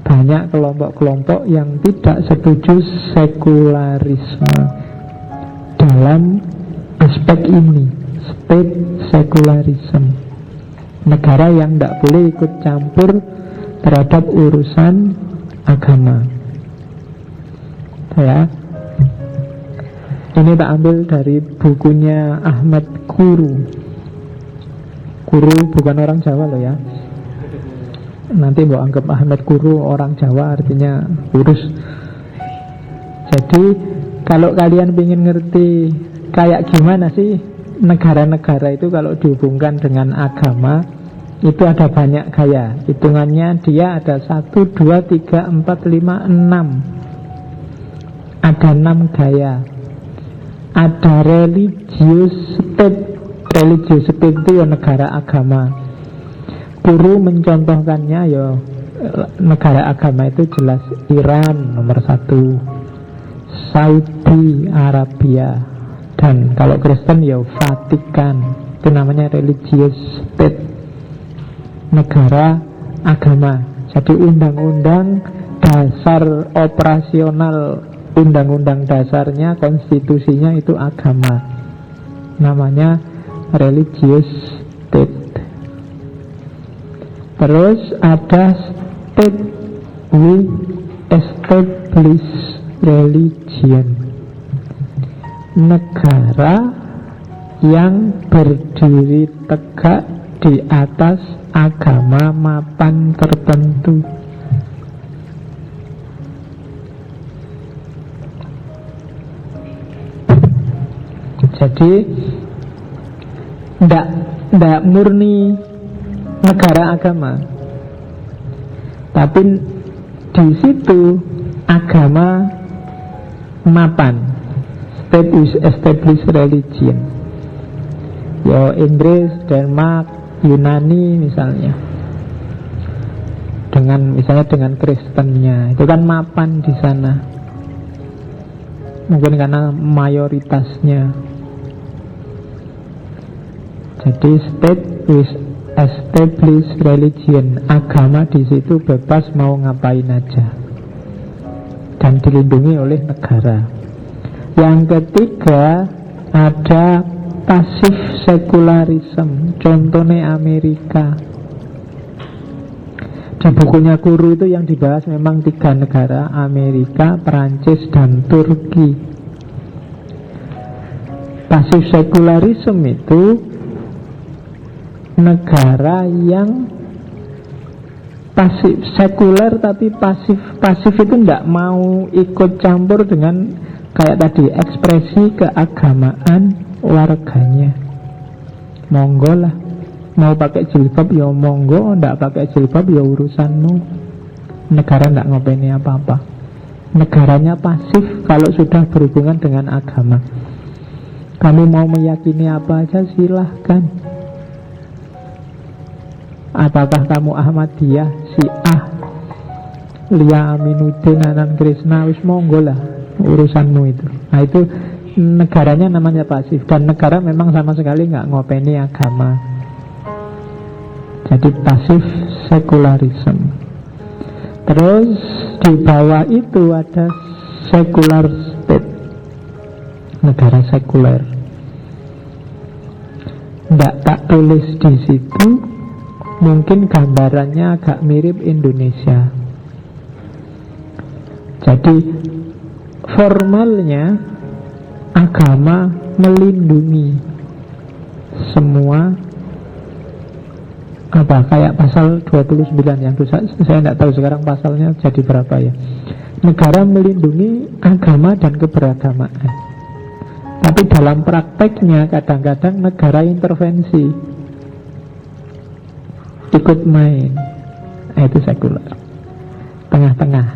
banyak kelompok-kelompok yang tidak setuju sekularisme dalam aspek ini, state secularism. Negara yang tidak boleh ikut campur terhadap urusan agama. Ya, ini tak ambil dari bukunya Ahmad Guru. Guru bukan orang Jawa loh ya. Nanti mau anggap Ahmad Guru orang Jawa artinya kurus. Jadi kalau kalian ingin ngerti kayak gimana sih negara-negara itu kalau dihubungkan dengan agama, itu ada banyak gaya. Hitungannya dia ada 1, 2, 3, 4, 5, 6. Ada 6 gaya. Ada religious state. Religious state itu ya negara agama. Guru mencontohkannya ya negara agama itu jelas Iran nomor 1, Saudi Arabia, dan kalau Kristen ya Vatikan. Itu namanya religious state, negara agama. Jadi undang-undang dasar operasional, undang-undang dasarnya, konstitusinya itu agama. Namanya religious state. Terus ada state with established religion, negara yang berdiri tegak di atas agama mapan tertentu. Jadi tidak murni negara agama, tapi di situ agama mapan, state is established religion. Ya Inggris, Denmark, Yunani misalnya, misalnya dengan Kristennya, itu kan mapan di sana. Mungkin karena mayoritasnya. Jadi state with established religion, agama di situ bebas mau ngapain aja dan dilindungi oleh negara. Yang ketiga ada passive secularism, contohnya Amerika. Di bukunya Guru itu yang dibahas memang 3 negara, Amerika, Perancis, dan Turki. Passive secularism itu negara yang pasif, sekuler tapi pasif. Pasif itu tidak mau ikut campur dengan kayak tadi ekspresi keagamaan warganya. Monggo lah, mau pakai jilbab ya monggo, tidak pakai jilbab ya urusanmu. Negara tidak ngopeni apa-apa. Negaranya pasif kalau sudah berhubungan dengan agama. Kamu mau meyakini apa aja silahkan. Apakah kamu Ahmadiyah, Syiah, Lia Aminuddin, Anan Krishna, wis monggo lah, urusanmu itu. Nah itu negaranya namanya pasif. Dan negara memang sama sekali nggak ngopeni agama. Jadi pasif secularism. Terus di bawah itu ada secular state, negara sekuler. Nggak tak tulis di situ. Mungkin gambarannya agak mirip Indonesia. Jadi formalnya agama melindungi semua apa kayak pasal 29 yang saya tidak tahu sekarang pasalnya jadi berapa ya. Negara melindungi agama dan keberagamaan, tapi dalam prakteknya kadang-kadang negara intervensi, ikut main. Itu sekuler. Tengah-tengah.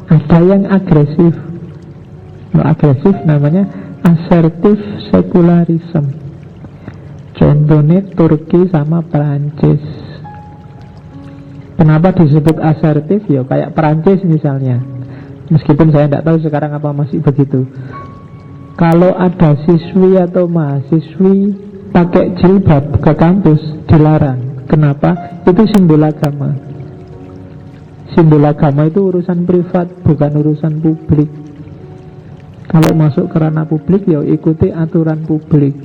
Ada yang agresif. Agresif namanya assertive secularism. Contohnya Turki sama Perancis. Kenapa disebut asertif? Ya kayak Perancis misalnya. Meskipun saya tidak tahu sekarang apa masih begitu. Kalau ada siswi atau mahasiswi pakai jilbab ke kampus, dilarang. Kenapa? Itu simbol agama. Simbol agama itu urusan privat, bukan urusan publik. Kalau masuk ke ranah publik, ya ikuti aturan publik.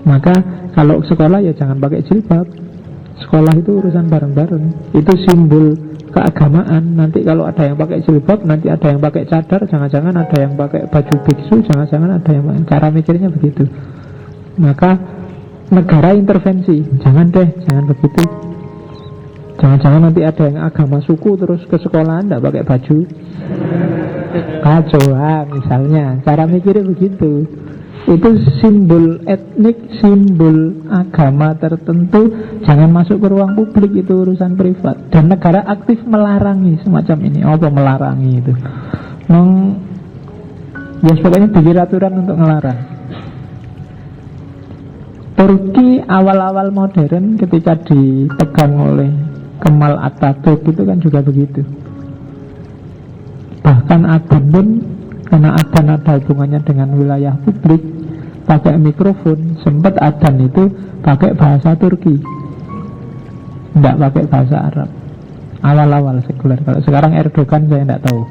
Maka kalau sekolah ya jangan pakai jilbab. Sekolah itu urusan bareng-bareng. Itu simbol keagamaan. Nanti kalau ada yang pakai jilbab, nanti ada yang pakai cadar, jangan-jangan ada yang pakai baju biksu, jangan-jangan ada yang pakai. Cara mikirnya begitu. Maka negara intervensi. Jangan deh, jangan begitu. Jangan-jangan nanti ada yang agama suku terus ke sekolahan tidak pakai baju. Kacau, misalnya. Cara mikirnya begitu. Itu simbol etnik, simbol agama tertentu. Jangan masuk ke ruang publik, itu urusan privat. Dan negara aktif melarangi semacam ini. Apa melarangi itu? Ya pokoknya bikin aturan untuk melarang. Turki awal-awal modern ketika dipegang oleh Kemal Atatürk itu kan juga begitu. Bahkan Aden pun, karena Aden ada hubungannya dengan wilayah publik, pakai mikrofon. Sempat Aden itu pakai bahasa Turki, tidak pakai bahasa Arab. Awal-awal sekuler. Kalau sekarang Erdogan saya tidak tahu.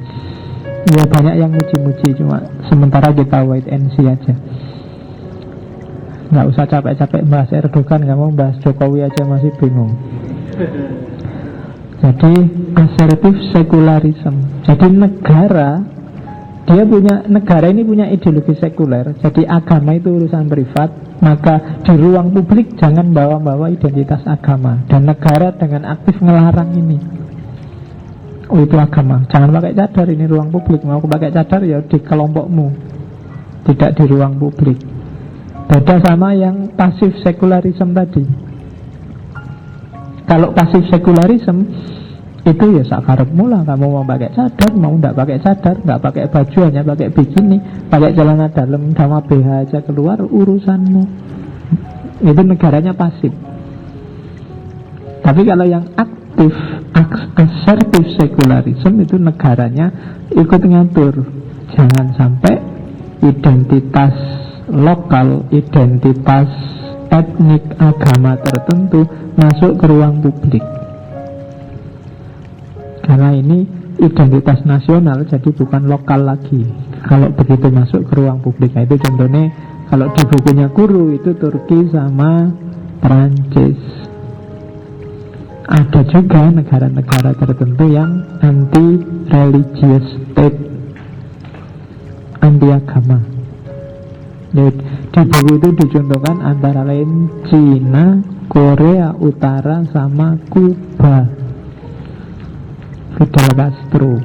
Ya banyak yang muji-muji, cuma sementara kita wait and see aja. Nggak usah capek-capek bahas Erdogan, nggak mau bahas Jokowi aja masih bingung. Jadi assertive secularism. Jadi negara ini punya ideologi sekuler. Jadi agama itu urusan privat. Maka di ruang publik jangan bawa-bawa identitas agama. Dan negara dengan aktif ngelarang ini. Oh itu agama, jangan pakai cadar, ini ruang publik. Mau pakai cadar ya di kelompokmu, tidak di ruang publik. Beda sama yang pasif sekularisme tadi. Kalau pasif sekularisme itu ya sakarepmu lah. Kamu mau pakai cadar, mau tidak pakai cadar, nggak pakai baju, hanya pakai bikini, pakai celana dalam sama BH aja keluar, urusanmu. Itu negaranya pasif. Tapi kalau yang aktif, assertive secularism, itu negaranya ikut ngatur. Jangan sampai identitas lokal, identitas etnik, agama tertentu masuk ke ruang publik. Karena ini identitas nasional, jadi bukan lokal lagi. Kalau begitu masuk ke ruang publik, nah itu contohnya kalau di bukunya Guru itu Turki sama Perancis. Ada juga negara-negara tertentu yang anti-religious state, anti agama. Di buku itu dicontohkan antara lain Cina, Korea Utara sama Kuba, Fidel Castro.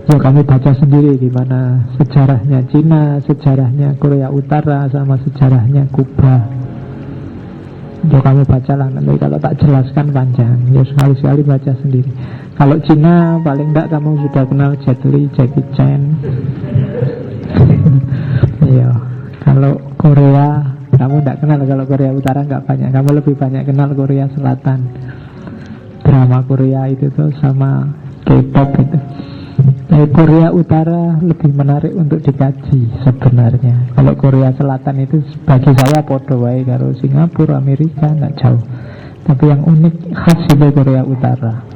Ya kami baca sendiri gimana sejarahnya Cina, sejarahnya Korea Utara sama sejarahnya Kuba. Ya kamu bacalah, nanti kalau tak jelaskan panjang. Ya sekali-sekali baca sendiri. Kalau Cina paling enggak kamu sudah kenal Jet Li, Jackie Chan. Ya, kalau Korea kamu enggak kenal. Kalau Korea Utara enggak banyak. Kamu lebih banyak kenal Korea Selatan. Drama Korea itu tuh sama K-pop itu. Tapi Korea Utara lebih menarik untuk dikaji sebenarnya. Kalau Korea Selatan itu bagi saya podo wae karo Singapura, Amerika, enggak jauh. Tapi yang unik khas itu Korea Utara.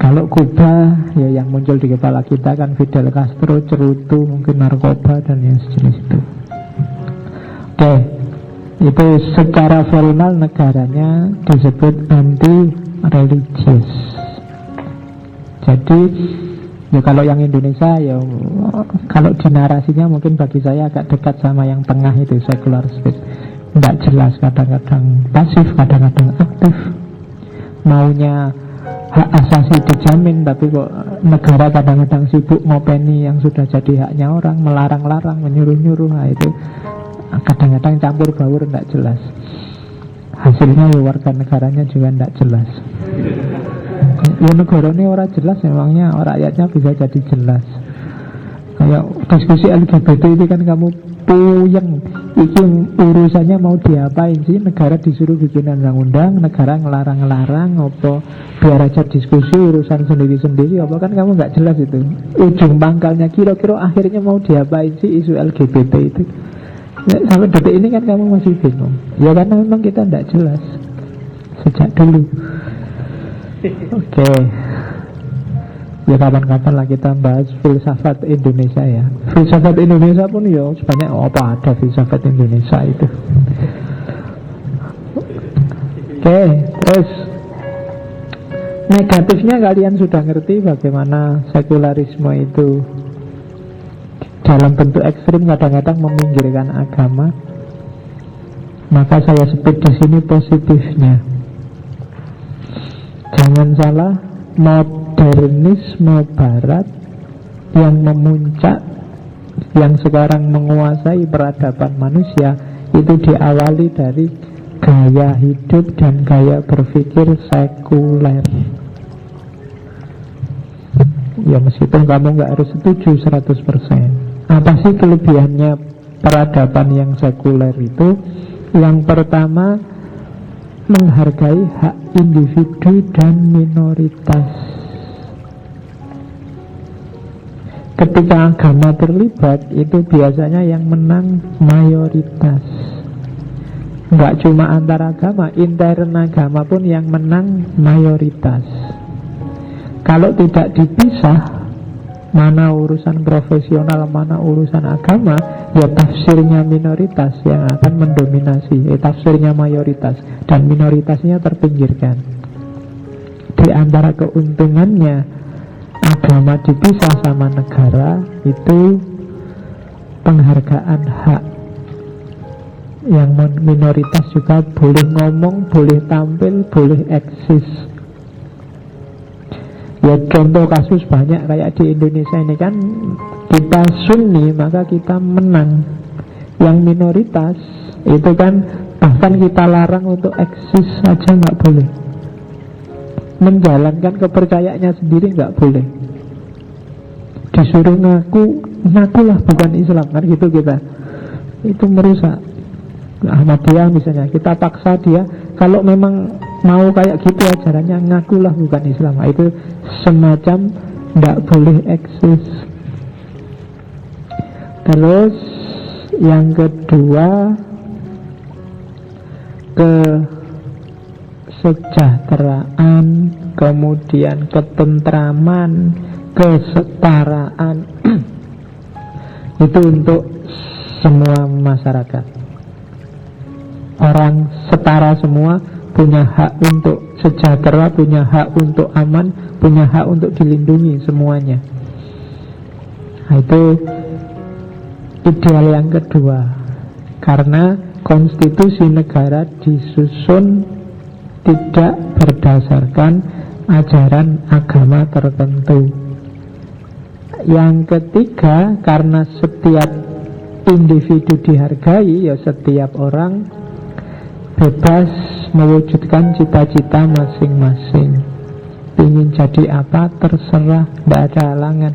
Kalau Kuba, ya yang muncul di kepala kita kan Fidel Castro, cerutu, mungkin narkoba dan yang sejenis itu. Oke, itu secara formal negaranya disebut anti-religious. Jadi Ya kalau yang Indonesia ya, kalau di narasinya mungkin bagi saya agak dekat sama yang tengah itu, secular state. Tidak jelas, kadang-kadang pasif, kadang-kadang aktif. Maunya hak asasi dijamin, tapi kok negara kadang-kadang sibuk ngopeni yang sudah jadi haknya orang, melarang-larang, menyuruh-nyuruh. Nah, itu kadang-kadang campur baur, tidak jelas. Hasilnya ya warga negaranya juga tidak jelas. Ya negara ini orang jelas, memangnya rakyatnya bisa jadi jelas. Kayak diskusi LGBT itu kan kamu puyeng, itu urusannya mau diapain sih? Negara disuruh bikin undang-undang, negara ngelarang-larang, apa biar aja diskusi urusan sendiri-sendiri, apa kan kamu nggak jelas itu. Ujung pangkalnya kira-kira akhirnya mau diapain sih isu LGBT itu? Ya, sampai detik ini kan kamu masih bingung. Ya karena memang kita nggak jelas sejak dulu. Oke. Ya kapan-kapan lah kita bahas filsafat Indonesia ya. Filsafat Indonesia pun ya sebanyak apa ada filsafat Indonesia itu. Oke, terus negatifnya kalian sudah ngerti bagaimana sekularisme itu dalam bentuk ekstrim kadang-kadang meminggirkan agama. Maka saya sebut di sini positifnya. Jangan salah, modernisme barat yang memuncak, yang sekarang menguasai peradaban manusia, itu diawali dari gaya hidup dan gaya berpikir sekuler. Ya meskipun kamu nggak harus setuju 100%. Apa sih kelebihannya peradaban yang sekuler itu? Yang pertama, menghargai hak individu dan minoritas. Ketika agama terlibat, itu biasanya yang menang mayoritas. Enggak cuma antar agama, intern agama pun yang menang mayoritas. Kalau tidak dipisah, mana urusan profesional, mana urusan agama, ya tafsirnya minoritas yang akan mendominasi, tafsirnya mayoritas, dan minoritasnya terpinggirkan. Di antara keuntungannya agama dipisah sama negara, itu penghargaan hak. Yang minoritas juga boleh ngomong, boleh tampil, boleh eksis. Ya contoh kasus banyak kayak di Indonesia ini kan, kita Sunni maka kita menang. Yang minoritas itu kan bahkan kita larang untuk eksis saja nggak boleh. Menjalankan kepercayaannya sendiri nggak boleh. Disuruh ngakulah bukan Islam kan gitu kita. Itu merusak. Ahmadiyah misalnya, kita paksa dia kalau memang mau kayak gitu ajarannya, ngakulah bukan Islam. Itu semacam tidak boleh eksis. Terus yang kedua, kesejahteraan, kemudian ketentraman, kesetaraan itu untuk semua masyarakat. Orang setara semua, punya hak untuk sejahtera, punya hak untuk aman, punya hak untuk dilindungi semuanya. Nah, itu ideal yang kedua. Karena konstitusi negara disusun tidak berdasarkan ajaran agama tertentu. Yang ketiga, karena setiap individu dihargai, ya setiap orang bebas mewujudkan cita-cita masing-masing. Ingin jadi apa terserah, tidak ada halangan.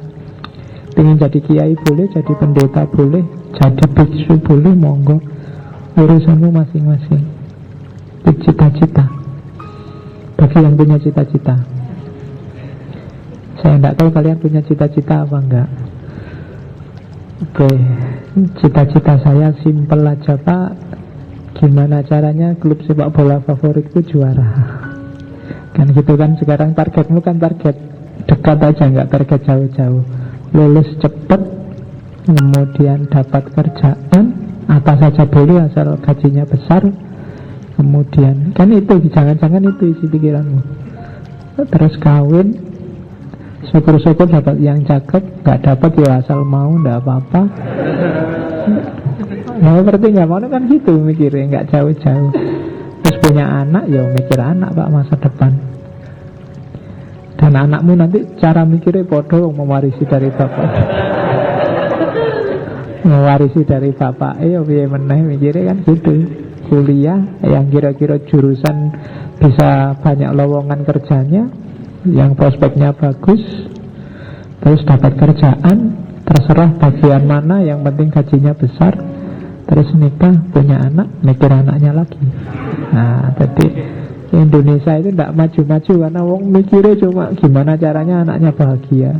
Ingin jadi kiai boleh, jadi pendeta boleh, jadi biksu boleh, monggo. Urusanmu masing-masing. Itu cita-cita bagi yang punya cita-cita. Saya tidak tahu kalian punya cita-cita apa enggak. Oke, cita-cita saya simpel aja Pak. Gimana caranya klub sepak bola favoritku juara? Kan gitu kan, sekarang targetmu kan target dekat aja, nggak target jauh-jauh. Lulus cepet, kemudian dapat kerjaan, apa saja boleh asal gajinya besar. Kemudian, kan itu, jangan-jangan itu isi pikiranmu. Terus kawin, Syukur-syukur dapat yang cakep, nggak dapat ya asal mau, nggak apa-apa. Nah, berarti nggak mau kan gitu mikirnya, nggak jauh-jauh. Terus punya anak, ya mikir anak Pak masa depan. Dan anakmu nanti cara mikirnya podo mewarisi dari bapak. Mewarisi dari bapak, ya biar meneh mikirnya kan gitu. Kuliah yang kira-kira jurusan bisa banyak lowongan kerjanya, yang prospeknya bagus, terus dapat kerjaan, terserah bagian mana, yang penting gajinya besar. Terus nikah, punya anak, mikir anaknya lagi. Nah, jadi Indonesia itu tidak maju-maju karena wong mikirnya cuma gimana caranya anaknya bahagia.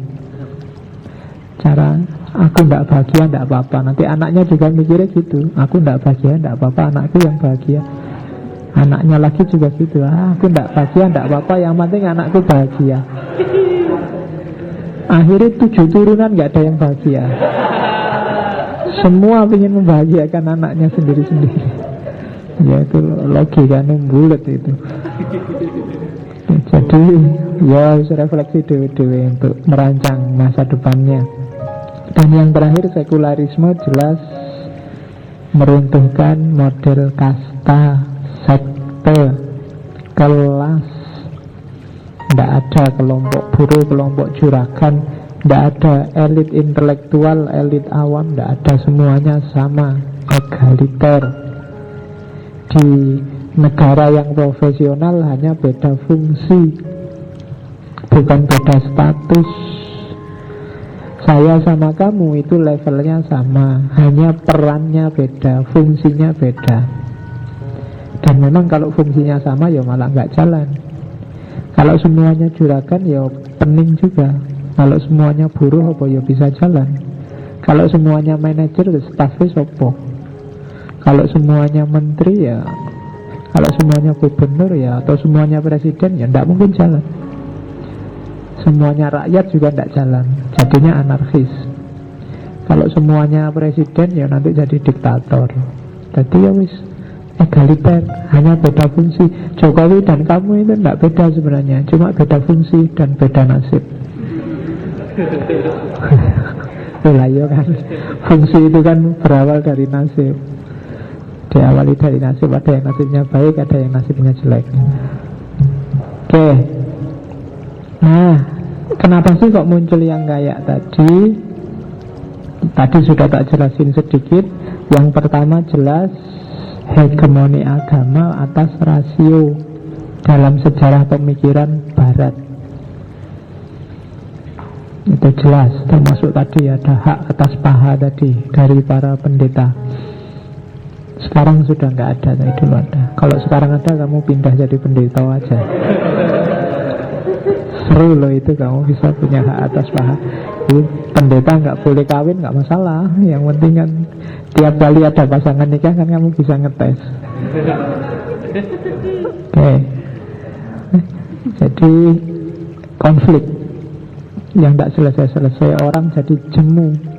Cara aku tidak bahagia tidak apa-apa, nanti anaknya juga mikirnya gitu. Aku tidak bahagia tidak apa-apa, anakku yang bahagia. Anaknya lagi juga gitu. Aku tidak bahagia tidak apa-apa, yang penting anakku bahagia. Akhirnya 7 turunan nggak ada yang bahagia. Semua ingin membahagiakan anaknya sendiri-sendiri. Ya itu logikanya bulat itu. Jadi ya harus refleksi dewe-dewe untuk merancang masa depannya. Dan yang terakhir, sekularisme jelas meruntuhkan model kasta, sekte, kelas. Tidak ada kelompok buruh, kelompok juragan, tidak ada elit intelektual, elit awam, tidak ada, semuanya sama, egaliter. Di negara yang profesional hanya beda fungsi, bukan beda status. Saya sama kamu itu levelnya sama, hanya perannya beda, fungsinya beda. Dan memang kalau fungsinya sama ya malah nggak jalan. Kalau semuanya juragan ya pening juga. Kalau semuanya buruh apa ya bisa jalan. Kalau semuanya manajer ya stafnya sopo. Kalau semuanya menteri ya, kalau semuanya gubernur ya, atau semuanya presiden ya tidak mungkin jalan. Semuanya rakyat juga tidak jalan, jadinya anarkis. Kalau semuanya presiden ya nanti jadi diktator. Jadi ya wis egaliter, hanya beda fungsi. Jokowi dan kamu itu tidak beda sebenarnya, cuma beda fungsi dan beda nasib. Lah ya kan, fungsi itu kan berawal dari nasib. Diawali dari nasib, ada yang nasibnya baik, ada yang nasibnya jelek. Oke. Nah, kenapa sih kok muncul yang kayak tadi? Tadi sudah tak jelasin sedikit. Yang pertama jelas hegemoni agama atas rasio dalam sejarah pemikiran Barat. Itu jelas, termasuk tadi ada hak atas paha tadi dari para pendeta. Sekarang sudah nggak ada, tapi dulu ada. Kalau sekarang ada, kamu pindah jadi pendeta aja. Seru loh itu, kamu bisa punya hak atas paha. Pendeta nggak boleh kawin, nggak masalah. Yang penting kan tiap kali ada pasangan nikah kan kamu bisa ngetes. Oke. Jadi konflik yang tak selesai-selesai, orang jadi jemu.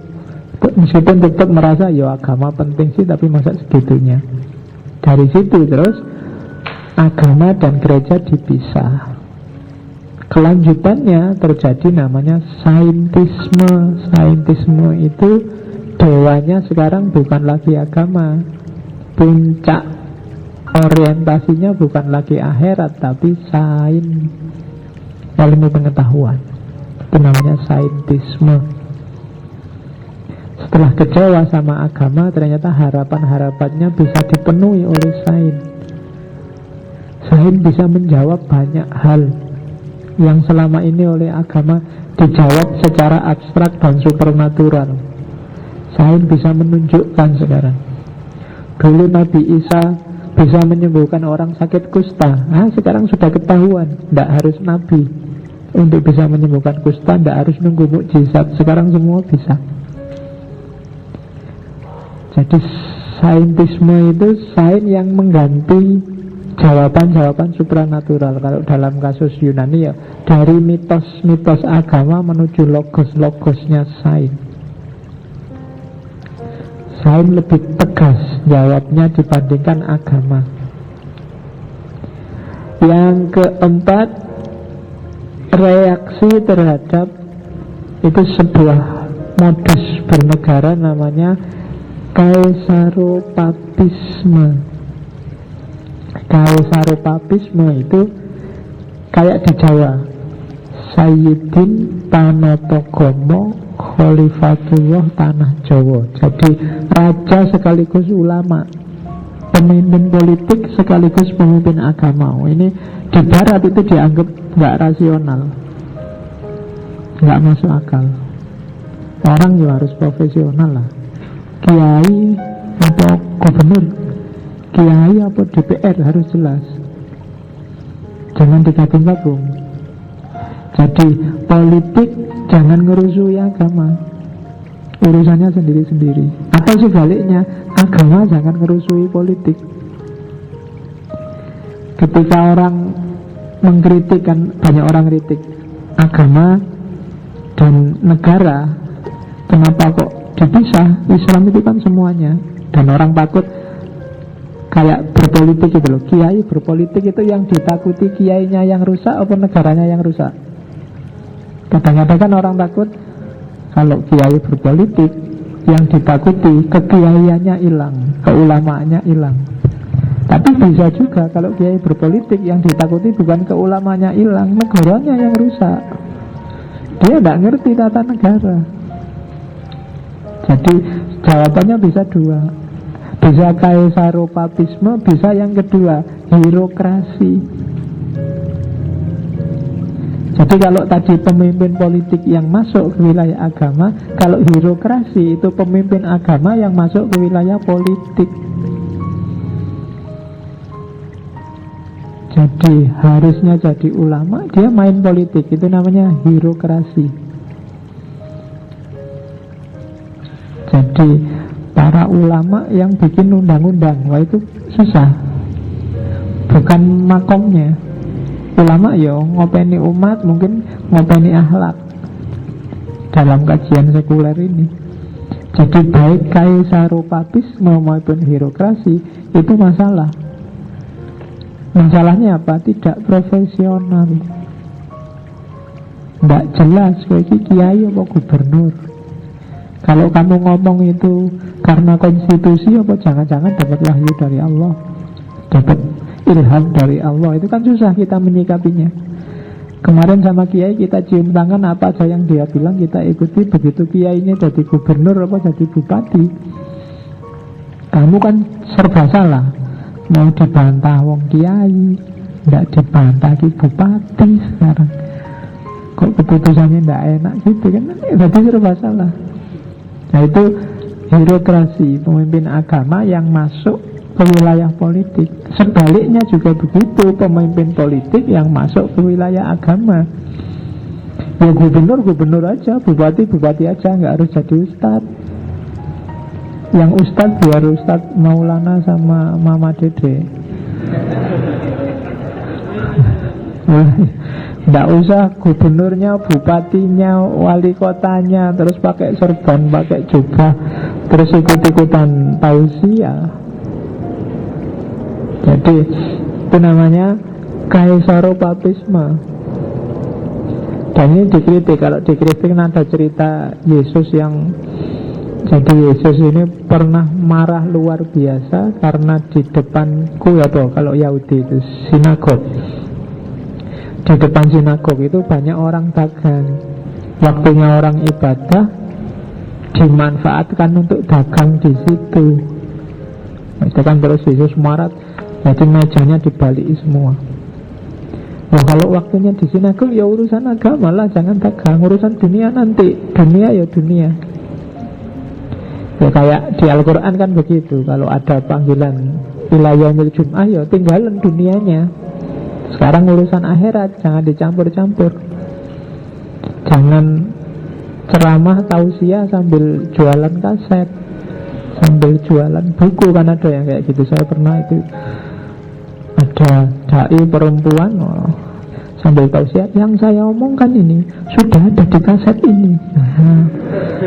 Meskipun tetap merasa ya agama penting sih, tapi masa segitunya. Dari situ terus agama dan gereja dipisah. Kelanjutannya terjadi namanya saintisme. Saintisme itu dewanya sekarang bukan lagi agama. Puncak orientasinya bukan lagi akhirat, tapi sains, ilmu pengetahuan. Itu namanya saintisme. Setelah kecewa sama agama, ternyata harapan-harapannya bisa dipenuhi oleh sains. Sains bisa menjawab banyak hal yang selama ini oleh agama dijawab secara abstrak dan supernatural. Sains bisa menunjukkan sekarang. Dulu Nabi Isa bisa menyembuhkan orang sakit kusta. Sekarang sudah ketahuan, tidak harus Nabi untuk bisa menyembuhkan kusta, tidak harus nunggu mukjizat. Sekarang semua bisa. Jadi saintisme itu sains yang mengganti jawaban-jawaban supranatural. Kalau dalam kasus Yunani ya dari mitos-mitos agama menuju logos-logosnya sains. Sains lebih tegas jawabnya dibandingkan agama. Yang keempat, reaksi terhadap itu sebuah modus bernegara namanya Kaisaropapisme. Kaisaropapisme itu kayak di Jawa, Sayyidin Panotogomo Khalifatullah Tanah Jawa. Jadi raja sekaligus ulama, pemimpin politik sekaligus pemimpin agama. Ini di barat itu dianggap nggak rasional, nggak masuk akal. Orang juga harus profesional lah. Kiai atau gubernur, kiai atau DPR harus jelas, jangan digabung-gabung. Jadi politik jangan ngerusui agama, urusannya sendiri-sendiri. Atau sebaliknya, agama jangan ngerusui politik. Ketika orang mengkritik, kan banyak orang kritik agama dan negara, kenapa kok dipisah? Islam itu kan semuanya. Dan orang takut kayak berpolitik gitu loh. Kiai berpolitik itu yang ditakuti kiainya yang rusak atau negaranya yang rusak? Kadang-kadang kan orang takut kalau kiai berpolitik, yang ditakuti kekiaiannya hilang, keulamaannya hilang. Tapi bisa juga kalau kiai berpolitik, yang ditakuti bukan keulamanya hilang, negaranya yang rusak. Dia tidak ngerti tata negara. Jadi jawabannya bisa dua. Bisa kaisaropapisme, bisa yang kedua, hirokrasi. Jadi kalau tadi pemimpin politik yang masuk ke wilayah agama, kalau hirokrasi itu pemimpin agama yang masuk ke wilayah politik. Jadi harusnya jadi ulama, dia main politik, itu namanya hirokrasi. Jadi para ulama yang bikin undang-undang, wah itu susah, bukan makomnya. Ulama ya ngopeni umat, mungkin ngopeni akhlak dalam kajian sekuler ini. Jadi baik kaisaropapisme maupun hirokrasi itu masalah. Masalahnya apa? Tidak profesional, tidak jelas kayak kiai apa gubernur. Kalau kamu ngomong itu karena konstitusi, apa jangan-jangan dapat wahyu dari Allah, dapat ilham dari Allah, itu kan susah kita menyikapinya. Kemarin sama kiai kita cium tangan, apa aja yang dia bilang kita ikuti. Begitu kiainya jadi gubernur apa jadi bupati, kamu kan serba salah. Mau dibantah wong kiai, tidak dibantah ki bupati sekarang. Kok keputusannya tidak enak gitu kan? Berarti serba salah. Nah itu hirokrasi, pemimpin agama yang masuk ke wilayah politik. Sebaliknya juga begitu, pemimpin politik yang masuk ke wilayah agama. Ya gubernur aja, bupati aja, nggak harus jadi ustadz. Yang ustadz biar Ustadz Maulana sama Mama Dede. Nggak usah gubernurnya, bupatinya, wali kotanya terus pakai serban, pakai jubah, terus ikut-ikutan tausiah. Jadi itu namanya kaisaropapisme. Dan ini dikritik. Kalau dikritik ada cerita Yesus yang, jadi Yesus ini pernah marah luar biasa karena di depanku apa kalau Yahudi itu sinagog. Di depan sinagog itu banyak orang dagang. Waktunya orang ibadah dimanfaatkan untuk dagang di situ. Itu kan terus Yesus marah. Jadi mejanya dibalik semua. Nah kalau waktunya di sinagog ya urusan agama lah, jangan dagang. Urusan dunia nanti, dunia ya dunia. Ya kayak di Al-Quran kan begitu. Kalau ada panggilan wilayahnya Jum'ah, ya tinggalan dunianya. Sekarang urusan akhirat, jangan dicampur-campur. Jangan ceramah tausiah sambil jualan kaset, sambil jualan buku. Kan ada yang kayak gitu. Saya pernah itu, ada dai perempuan sambil tausiah, yang saya omongkan ini sudah ada di kaset ini.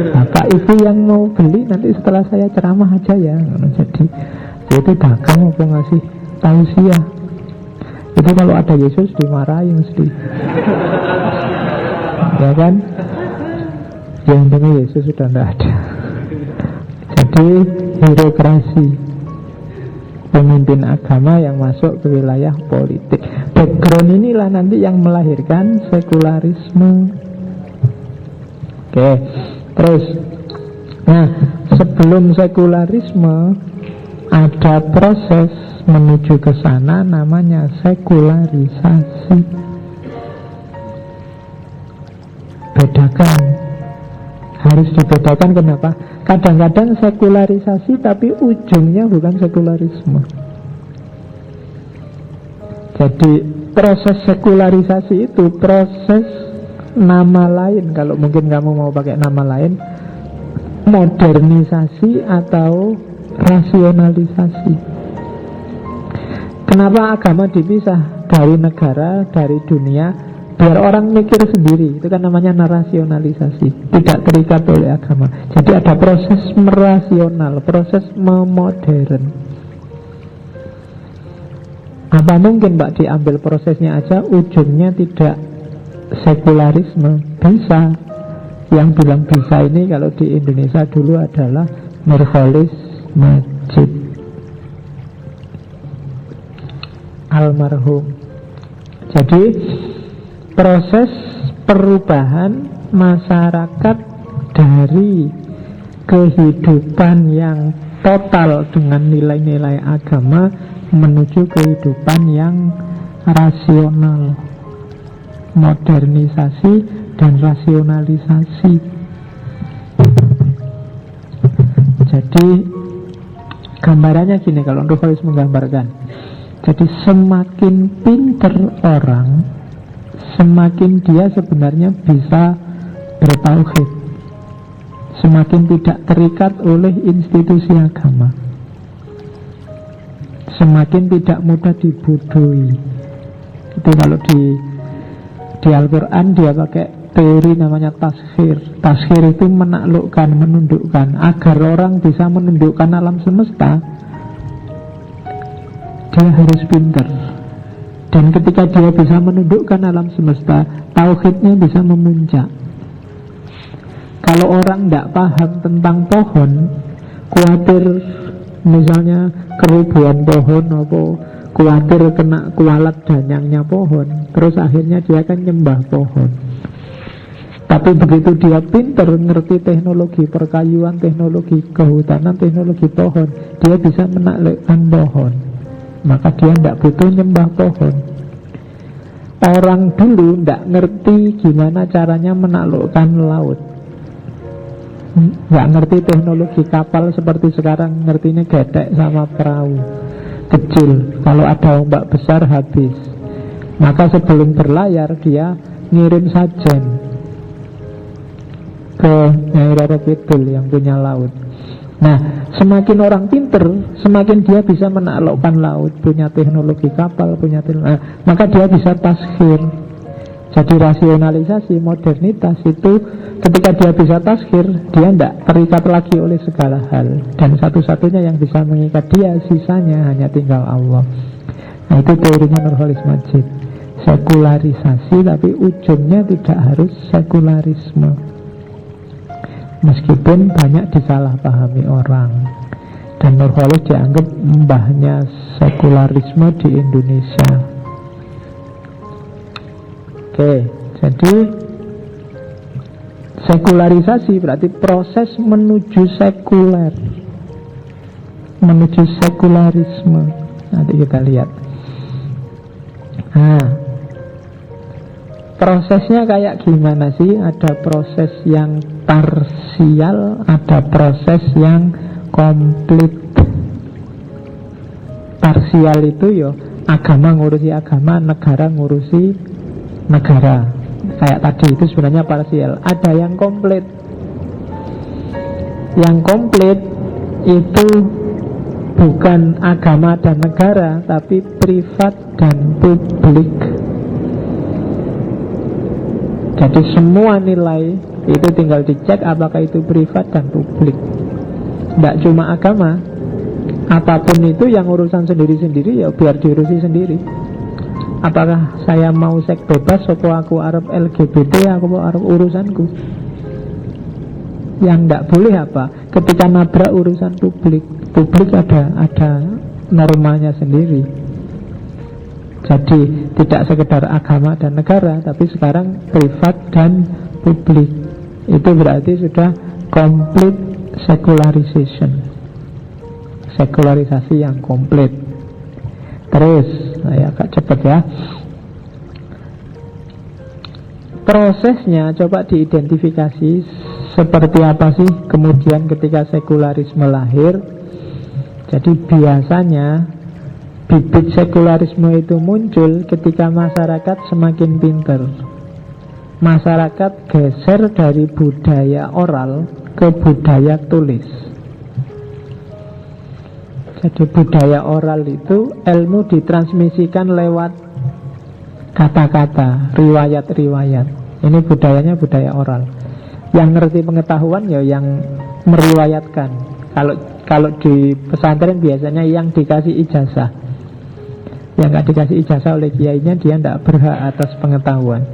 Bapak ibu yang mau beli nanti setelah saya ceramah aja ya. Jadi itu dagang apa ngasih tausiah. Itu kalau ada Yesus dimarahi mesti. ya kan? Yang untungnya Yesus sudah tidak ada. Jadi birokrasi, pemimpin agama yang masuk ke wilayah politik. Background inilah nanti yang melahirkan sekularisme. Oke, terus, nah sebelum sekularisme ada proses menuju ke sana namanya sekularisasi. Bedakan, harus dibedakan. Kenapa? Kadang-kadang sekularisasi tapi ujungnya bukan sekularisme. Jadi proses sekularisasi itu proses nama lain. Kalau mungkin kamu mau pakai nama lain, modernisasi atau rasionalisasi. Kenapa agama dipisah dari negara, dari dunia? Biar orang mikir sendiri. Itu kan namanya narasionalisasi, tidak terikat oleh agama. Jadi ada proses merasional, proses memodern. Apa mungkin Pak diambil prosesnya aja ujungnya tidak sekularisme? Bisa. Yang bilang bisa ini kalau di Indonesia dulu adalah Nurholis Majid, almarhum. Jadi proses perubahan masyarakat dari kehidupan yang total dengan nilai-nilai agama menuju kehidupan yang rasional, modernisasi dan rasionalisasi. Jadi gambarannya gini kalau Nurholis menggambarkan. Jadi semakin pinter orang, semakin dia sebenarnya bisa bertauhid, semakin tidak terikat oleh institusi agama, semakin tidak mudah dibodohi. Itu kalau di Al-Quran dia pakai teori namanya taskhir. Taskhir itu menaklukkan, menundukkan. Agar orang bisa menundukkan alam semesta, dia harus pintar. Dan ketika dia bisa menundukkan alam semesta, tauhidnya bisa memuncak. Kalau orang tidak paham tentang pohon, khawatir misalnya kerubuhan pohon, apa khawatir kena kualat danyangnya pohon, terus akhirnya dia akan nyembah pohon. Tapi begitu dia pintar, ngerti teknologi perkayuan, teknologi kehutanan, teknologi pohon, dia bisa menaklukkan pohon. Maka dia tidak butuh nyembah pohon. Orang dulu tidak ngerti gimana caranya menaklukkan laut, nggak ngerti teknologi kapal seperti sekarang. Ngertinya gedek sama perahu kecil. Kalau ada ombak besar habis. Maka sebelum berlayar dia ngirim sajen ke Nyai Roro Kidul yang punya laut. Nah, semakin orang pinter, semakin dia bisa menaklukkan laut, punya teknologi kapal, punya teknologi, maka dia bisa taskhir. Jadi rasionalisasi, modernitas itu ketika dia bisa taskhir, dia tidak terikat lagi oleh segala hal. Dan satu-satunya yang bisa mengikat dia, sisanya hanya tinggal Allah. Nah, itu teorinya Nurholis Majid. Sekularisasi tapi ujungnya tidak harus sekularisme. Meskipun banyak disalahpahami orang. Dan Nurholis dianggap mbahnya sekularisme di Indonesia. Oke, jadi sekularisasi berarti proses menuju sekuler, menuju sekularisme. Nanti kita lihat. Nah, prosesnya kayak gimana sih? Ada proses yang parsial, ada proses yang komplit. Parsial itu yo agama ngurusi agama, negara ngurusi negara. Kayak tadi itu sebenarnya parsial. Ada yang komplit. Yang komplit itu bukan agama dan negara, tapi privat dan publik. Jadi semua nilai itu tinggal dicek apakah itu privat dan publik. Tidak cuma agama, apapun itu yang urusan sendiri-sendiri ya biar diurusi sendiri. Apakah saya mau seks bebas atau aku arep LGBT, aku mau arep urusanku? Yang tidak boleh apa? Ketika nabrak urusan publik. Publik ada normanya sendiri. Jadi tidak sekedar agama dan negara, tapi sekarang privat dan publik. Itu berarti sudah complete secularization, sekularisasi yang komplit. Terus, saya agak cepat ya. Prosesnya coba diidentifikasi seperti apa sih kemudian ketika sekularisme lahir. Jadi biasanya bibit sekularisme itu muncul ketika masyarakat semakin pintar. Masyarakat geser dari budaya oral ke budaya tulis. Jadi budaya oral itu ilmu ditransmisikan lewat kata-kata, riwayat-riwayat. Ini budayanya budaya oral. Yang ngerti pengetahuan ya yang meriwayatkan. Kalau di pesantren biasanya yang dikasih ijazah. Yang gak dikasih ijazah oleh kiainya, dia tidak berhak atas pengetahuan.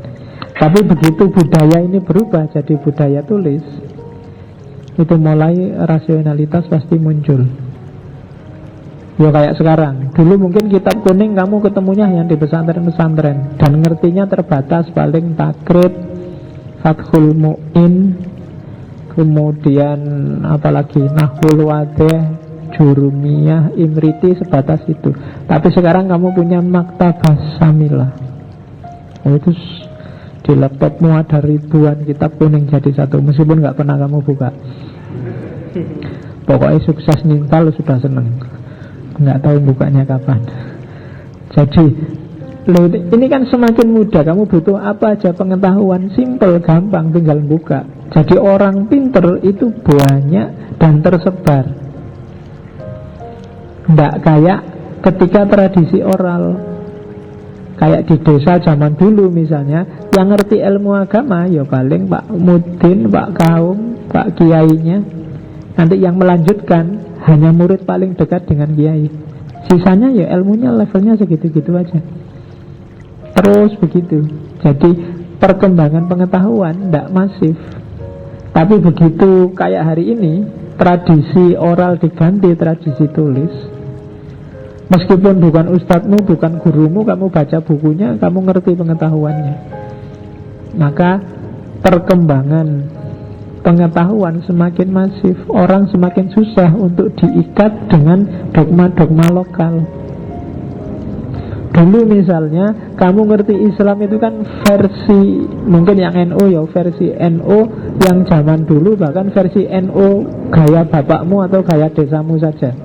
Tapi begitu budaya ini berubah jadi budaya tulis, itu mulai rasionalitas pasti muncul. Ya kayak sekarang. Dulu mungkin kitab kuning kamu ketemunya yang di pesantren-pesantren, dan ngertinya terbatas, paling takrib, Fathul Mu'in, kemudian apalagi Nahwul Wadih, Jurumiyah, Imriti, sebatas itu. Tapi sekarang kamu punya Maktabah Samilah. Oh, itu di laptopmu ada ribuan kitab kuning jadi satu, meskipun nggak pernah kamu buka. Pokoknya sukses nyintal sudah seneng, nggak tahu bukanya kapan. Jadi ini kan semakin mudah. Kamu butuh apa aja pengetahuan, simple, gampang, tinggal buka. Jadi orang pinter itu banyak dan tersebar. Nggak kayak ketika tradisi oral, kayak di desa zaman dulu misalnya, yang ngerti ilmu agama ya paling Pak Mudin, Pak Kaum, Pak Kiainya. Nanti yang melanjutkan hanya murid paling dekat dengan kiai. Sisanya ya ilmunya levelnya segitu-gitu aja. Terus begitu. Jadi perkembangan pengetahuan tidak masif. Tapi begitu kayak hari ini, tradisi oral diganti tradisi tulis. Meskipun bukan ustadzmu, bukan gurumu, kamu baca bukunya, kamu ngerti pengetahuannya. Maka perkembangan pengetahuan semakin masif. Orang semakin susah untuk diikat dengan dogma-dogma lokal. Dulu misalnya kamu ngerti Islam itu kan versi, mungkin yang NO ya, versi NO yang zaman dulu, bahkan versi NO gaya bapakmu atau gaya desamu saja.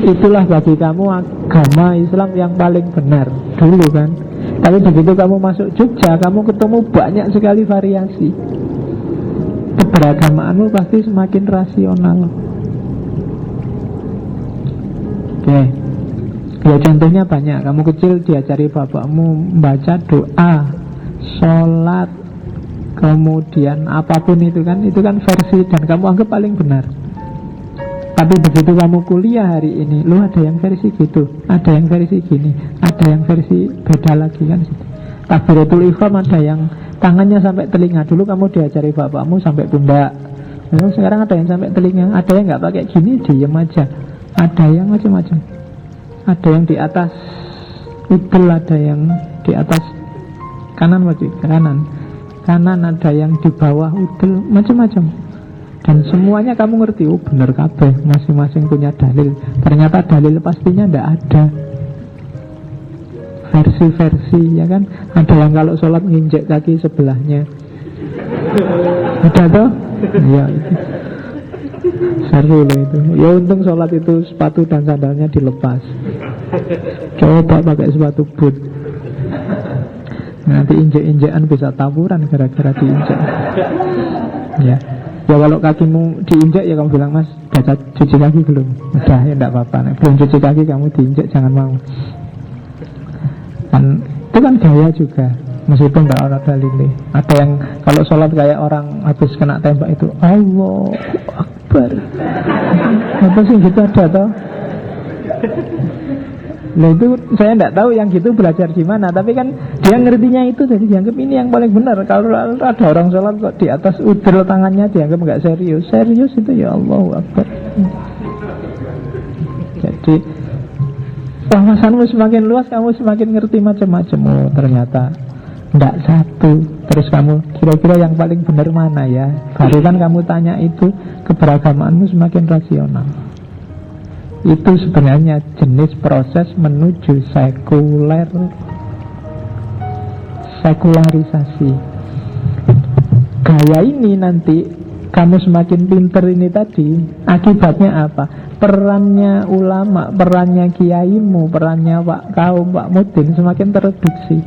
Itulah bagi kamu agama Islam yang paling benar dulu kan. Tapi begitu kamu masuk Jogja, kamu ketemu banyak sekali variasi. Keberagamaanmu pasti semakin rasional. Oke. Ya contohnya banyak. Kamu kecil diajari bapakmu membaca doa, sholat, kemudian apapun itu kan versi dan kamu anggap paling benar. Tapi begitu kamu kuliah hari ini, lu ada yang versi gitu, ada yang versi gini, ada yang versi beda lagi kan. Takbiratul ihram ada yang tangannya sampai telinga. Dulu kamu diajari bapakmu sampai pundak. Lalu sekarang ada yang sampai telinga, ada yang nggak pakai gini, diem aja. Ada yang macam-macam. Ada yang di atas udel, ada yang di atas kanan wajib kanan, ada yang di bawah udel, macam-macam. Dan semuanya kamu ngerti, oh bener kabeh, masing-masing punya dalil. Ternyata dalil pastinya ndak ada. Versi-versi ya kan. Ada yang kalau sholat nginjek kaki sebelahnya. Ada toh? Iya itu. Seru loh itu. Ya untung sholat itu sepatu dan sandalnya dilepas. Coba pakai sepatu boot. Nanti injek-injekan bisa taburan gara-gara diinjek. Ya. Ya kalau kakimu diinjek ya kamu bilang, Mas, udah cuci kaki belum? Udah, ya enggak apa-apa. Belum cuci kaki kamu diinjek, jangan mau. Dan itu kan gaya juga, meskipun enggak ada dalilnya. Ada yang kalau sholat kayak orang habis kena tembak itu, Allahu Akbar. Apa sih gitu ada toh? Loh itu saya tidak tahu yang gitu belajar di mana. Tapi kan dia ngertinya itu, jadi dianggap ini yang paling benar. Kalau ada orang sholat kok di atas udel tangannya dianggap nggak serius. Serius itu ya Allahu Akbar. Jadi wawasanmu semakin luas, kamu semakin ngerti macam-macam. Oh ternyata tidak satu. Terus kamu kira-kira yang paling benar mana ya? Baru kan kamu tanya itu, keberagamaanmu semakin rasional. Itu sebenarnya jenis proses menuju sekularisasi. Gaya ini nanti kamu semakin pinter ini tadi, akibatnya apa? Perannya ulama, perannya kiaimu, perannya Pak Kaum, Pak Mudin semakin tereduksi.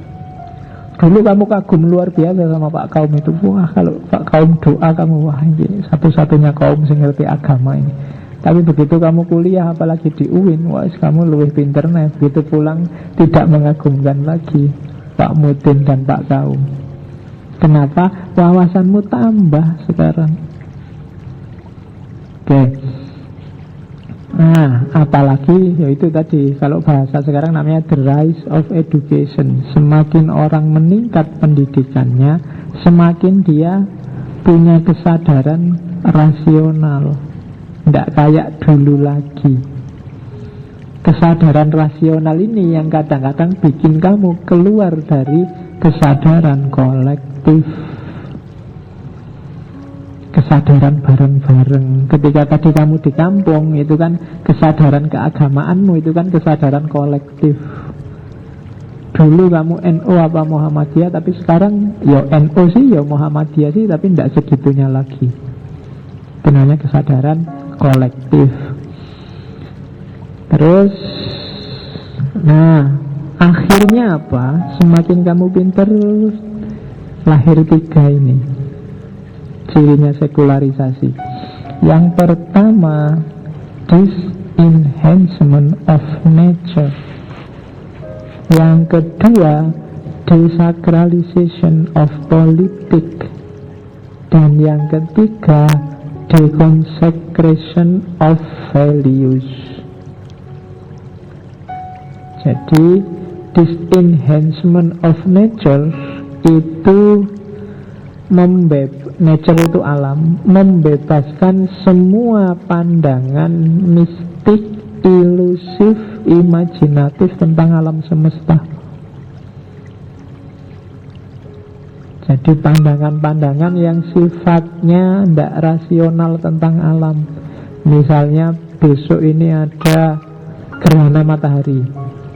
Dulu kamu kagum luar biasa sama Pak Kaum itu. Wah kalau Pak Kaum doa kamu, wah ini satu-satunya kaum yang ngerti agama ini. Tapi begitu kamu kuliah, apalagi di UIN, wah kamu lebih pinter nih. Begitu pulang tidak mengagumkan lagi Pak Mudin dan Pak Kaum. Kenapa? Wawasanmu tambah sekarang. Oke. Nah, apalagi yaitu tadi, kalau bahasa sekarang namanya the rise of education. Semakin orang meningkat pendidikannya, semakin dia punya kesadaran rasional. Tidak kayak dulu lagi. Kesadaran rasional ini yang kadang-kadang bikin kamu keluar dari kesadaran kolektif, kesadaran bareng-bareng. Ketika tadi kamu di kampung, itu kan kesadaran keagamaanmu, itu kan kesadaran kolektif. Dulu kamu NU apa Muhammadiyah, tapi sekarang ya NU sih, ya Muhammadiyah sih, tapi tidak segitunya lagi. Benarnya kesadaran kolektif. Terus nah akhirnya apa? Semakin kamu pinter, lahir 3 ini cirinya sekularisasi. Yang pertama, disenhancement of nature. Yang kedua, desacralization of politics. Dan yang ketiga, deconsecration of values. Jadi disenhancement of nature itu nature itu alam, membebaskan semua pandangan mistik, ilusif, imajinatif tentang alam semesta. Jadi pandangan-pandangan yang sifatnya tidak rasional tentang alam. Misalnya besok ini ada gerhana matahari.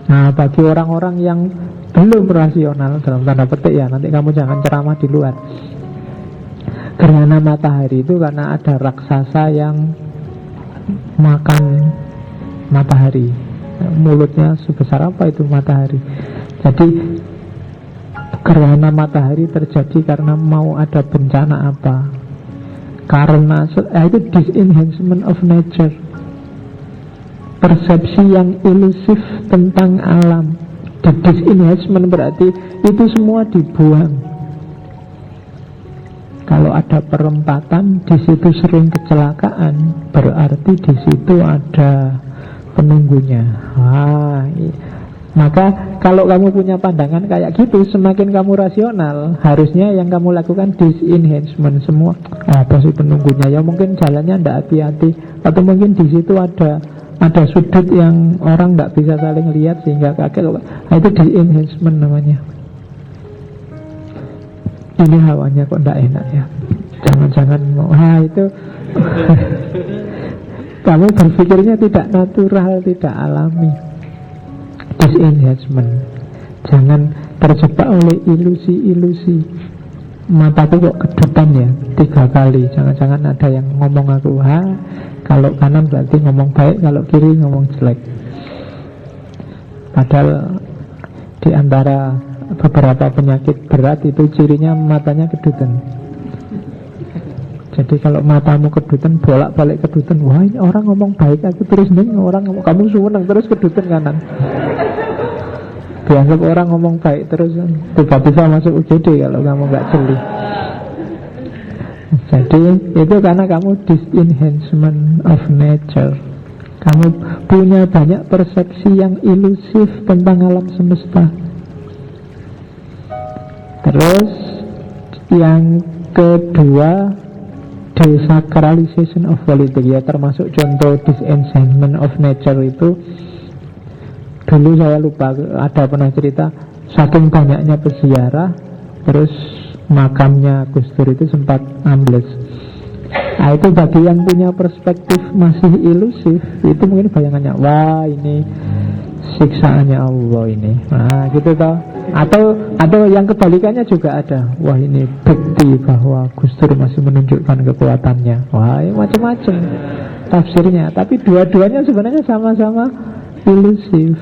Nah bagi orang-orang yang belum rasional, dalam tanda petik ya, nanti kamu jangan ceramah di luar. Gerhana matahari itu karena ada raksasa yang makan matahari. Mulutnya sebesar apa itu matahari. Jadi gerhana matahari terjadi karena mau ada bencana apa. Karena itu disenhancement of nature. Persepsi yang ilusif tentang alam. The disenhancement berarti itu semua dibuang. Kalau ada perempatan, di situ sering kecelakaan, berarti di situ ada penunggunya. Maka kalau kamu punya pandangan kayak gitu, semakin kamu rasional, harusnya yang kamu lakukan disenhancement semua. Apa sih penunggunya? Ya mungkin jalannya tidak hati-hati, atau mungkin di situ ada sudut yang orang tidak bisa saling lihat sehingga kaget. Itu disenhancement namanya. Ini hawanya kok tidak enak ya. Jangan-jangan mau itu kamu berpikirnya tidak natural, tidak alami. Disenhancement. Jangan terjebak oleh ilusi-ilusi. Mataku kok kedutan ya 3 kali. Jangan-jangan ada yang ngomong aku, kalau kanan berarti ngomong baik, kalau kiri ngomong jelek. Padahal di antara beberapa penyakit berat itu cirinya matanya kedutan. Jadi kalau matamu kedutan, bolak-balik kedutan, wah ini orang ngomong baik, aku terus orang ngomong, kamu seneng terus kedutan kanan. Dianggap orang ngomong baik terus, tiba-tiba masuk UGD kalau kamu nggak jeli. Jadi itu karena kamu disenhancement of nature. Kamu punya banyak persepsi yang ilusif tentang alam semesta. Terus yang kedua, desacralization of politics, ya termasuk contoh disenchantment of nature itu. Dulu saya lupa, ada pernah cerita, saking banyaknya peziarah, terus makamnya Gus Dur itu sempat ambles. Nah itu bagi yang punya perspektif masih ilusif, itu mungkin bayangannya, wah ini siksaannya Allah ini. Nah gitu toh. Atau yang kebalikannya juga ada, wah ini bukti bahwa Gus Dur masih menunjukkan kekuatannya. Wah ini macam-macam tafsirnya. Tapi dua-duanya sebenarnya sama-sama ilusif.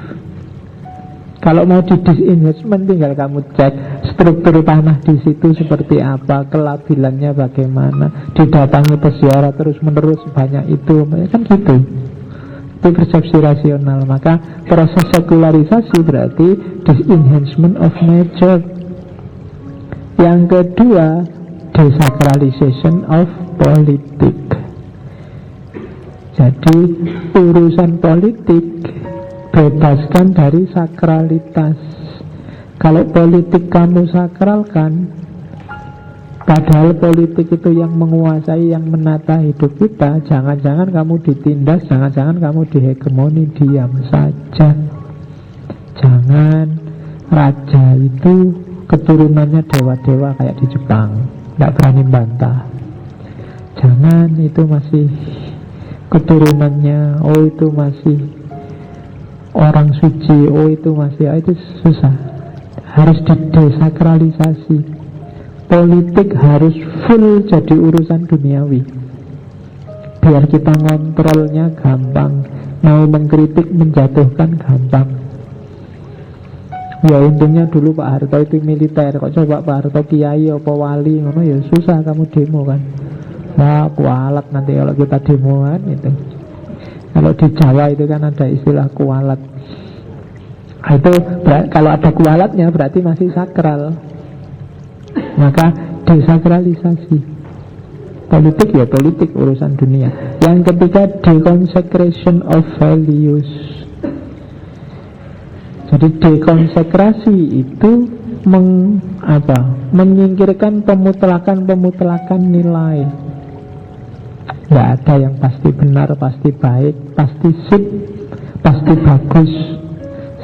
Kalau mau di disinvestment, tinggal kamu cek struktur tanah di situ seperti apa, kelabilannya bagaimana, didatangi peziarah terus menerus sebanyak itu, kan gitu. Itu persepsi rasional. Maka proses sekularisasi berarti disenhancement of nature. Yang kedua, desacralization of politics. Jadi urusan politik bebaskan dari sakralitas. Kalau politik kamu sakralkan, padahal politik itu yang menguasai, yang menata hidup kita, jangan-jangan kamu ditindas, jangan-jangan kamu dihegemoni, diam saja. Jangan raja itu keturunannya dewa-dewa kayak di Jepang, tidak berani bantah. Jangan itu masih keturunannya, oh itu masih orang suci, oh itu masih, itu susah. Harus didesakralisasi. Politik harus full jadi urusan duniawi, biar kita ngontrolnya gampang, mau mengkritik, menjatuhkan gampang. Ya untungnya dulu Pak Harto itu militer, kok coba Pak Harto kiai apa wali, ngono ya susah kamu demo kan. Wah kualat nanti kalau kita demoan itu. Kalau di Jawa itu kan ada istilah kualat. Itu kalau ada kualatnya berarti masih sakral. Maka desakralisasi. Politik ya politik, urusan dunia. Yang ketiga, deconsecration of values. Jadi dekonsekrasi itu menyingkirkan pemutlakan nilai. Nggak ada yang pasti benar, pasti baik, pasti sip, pasti bagus.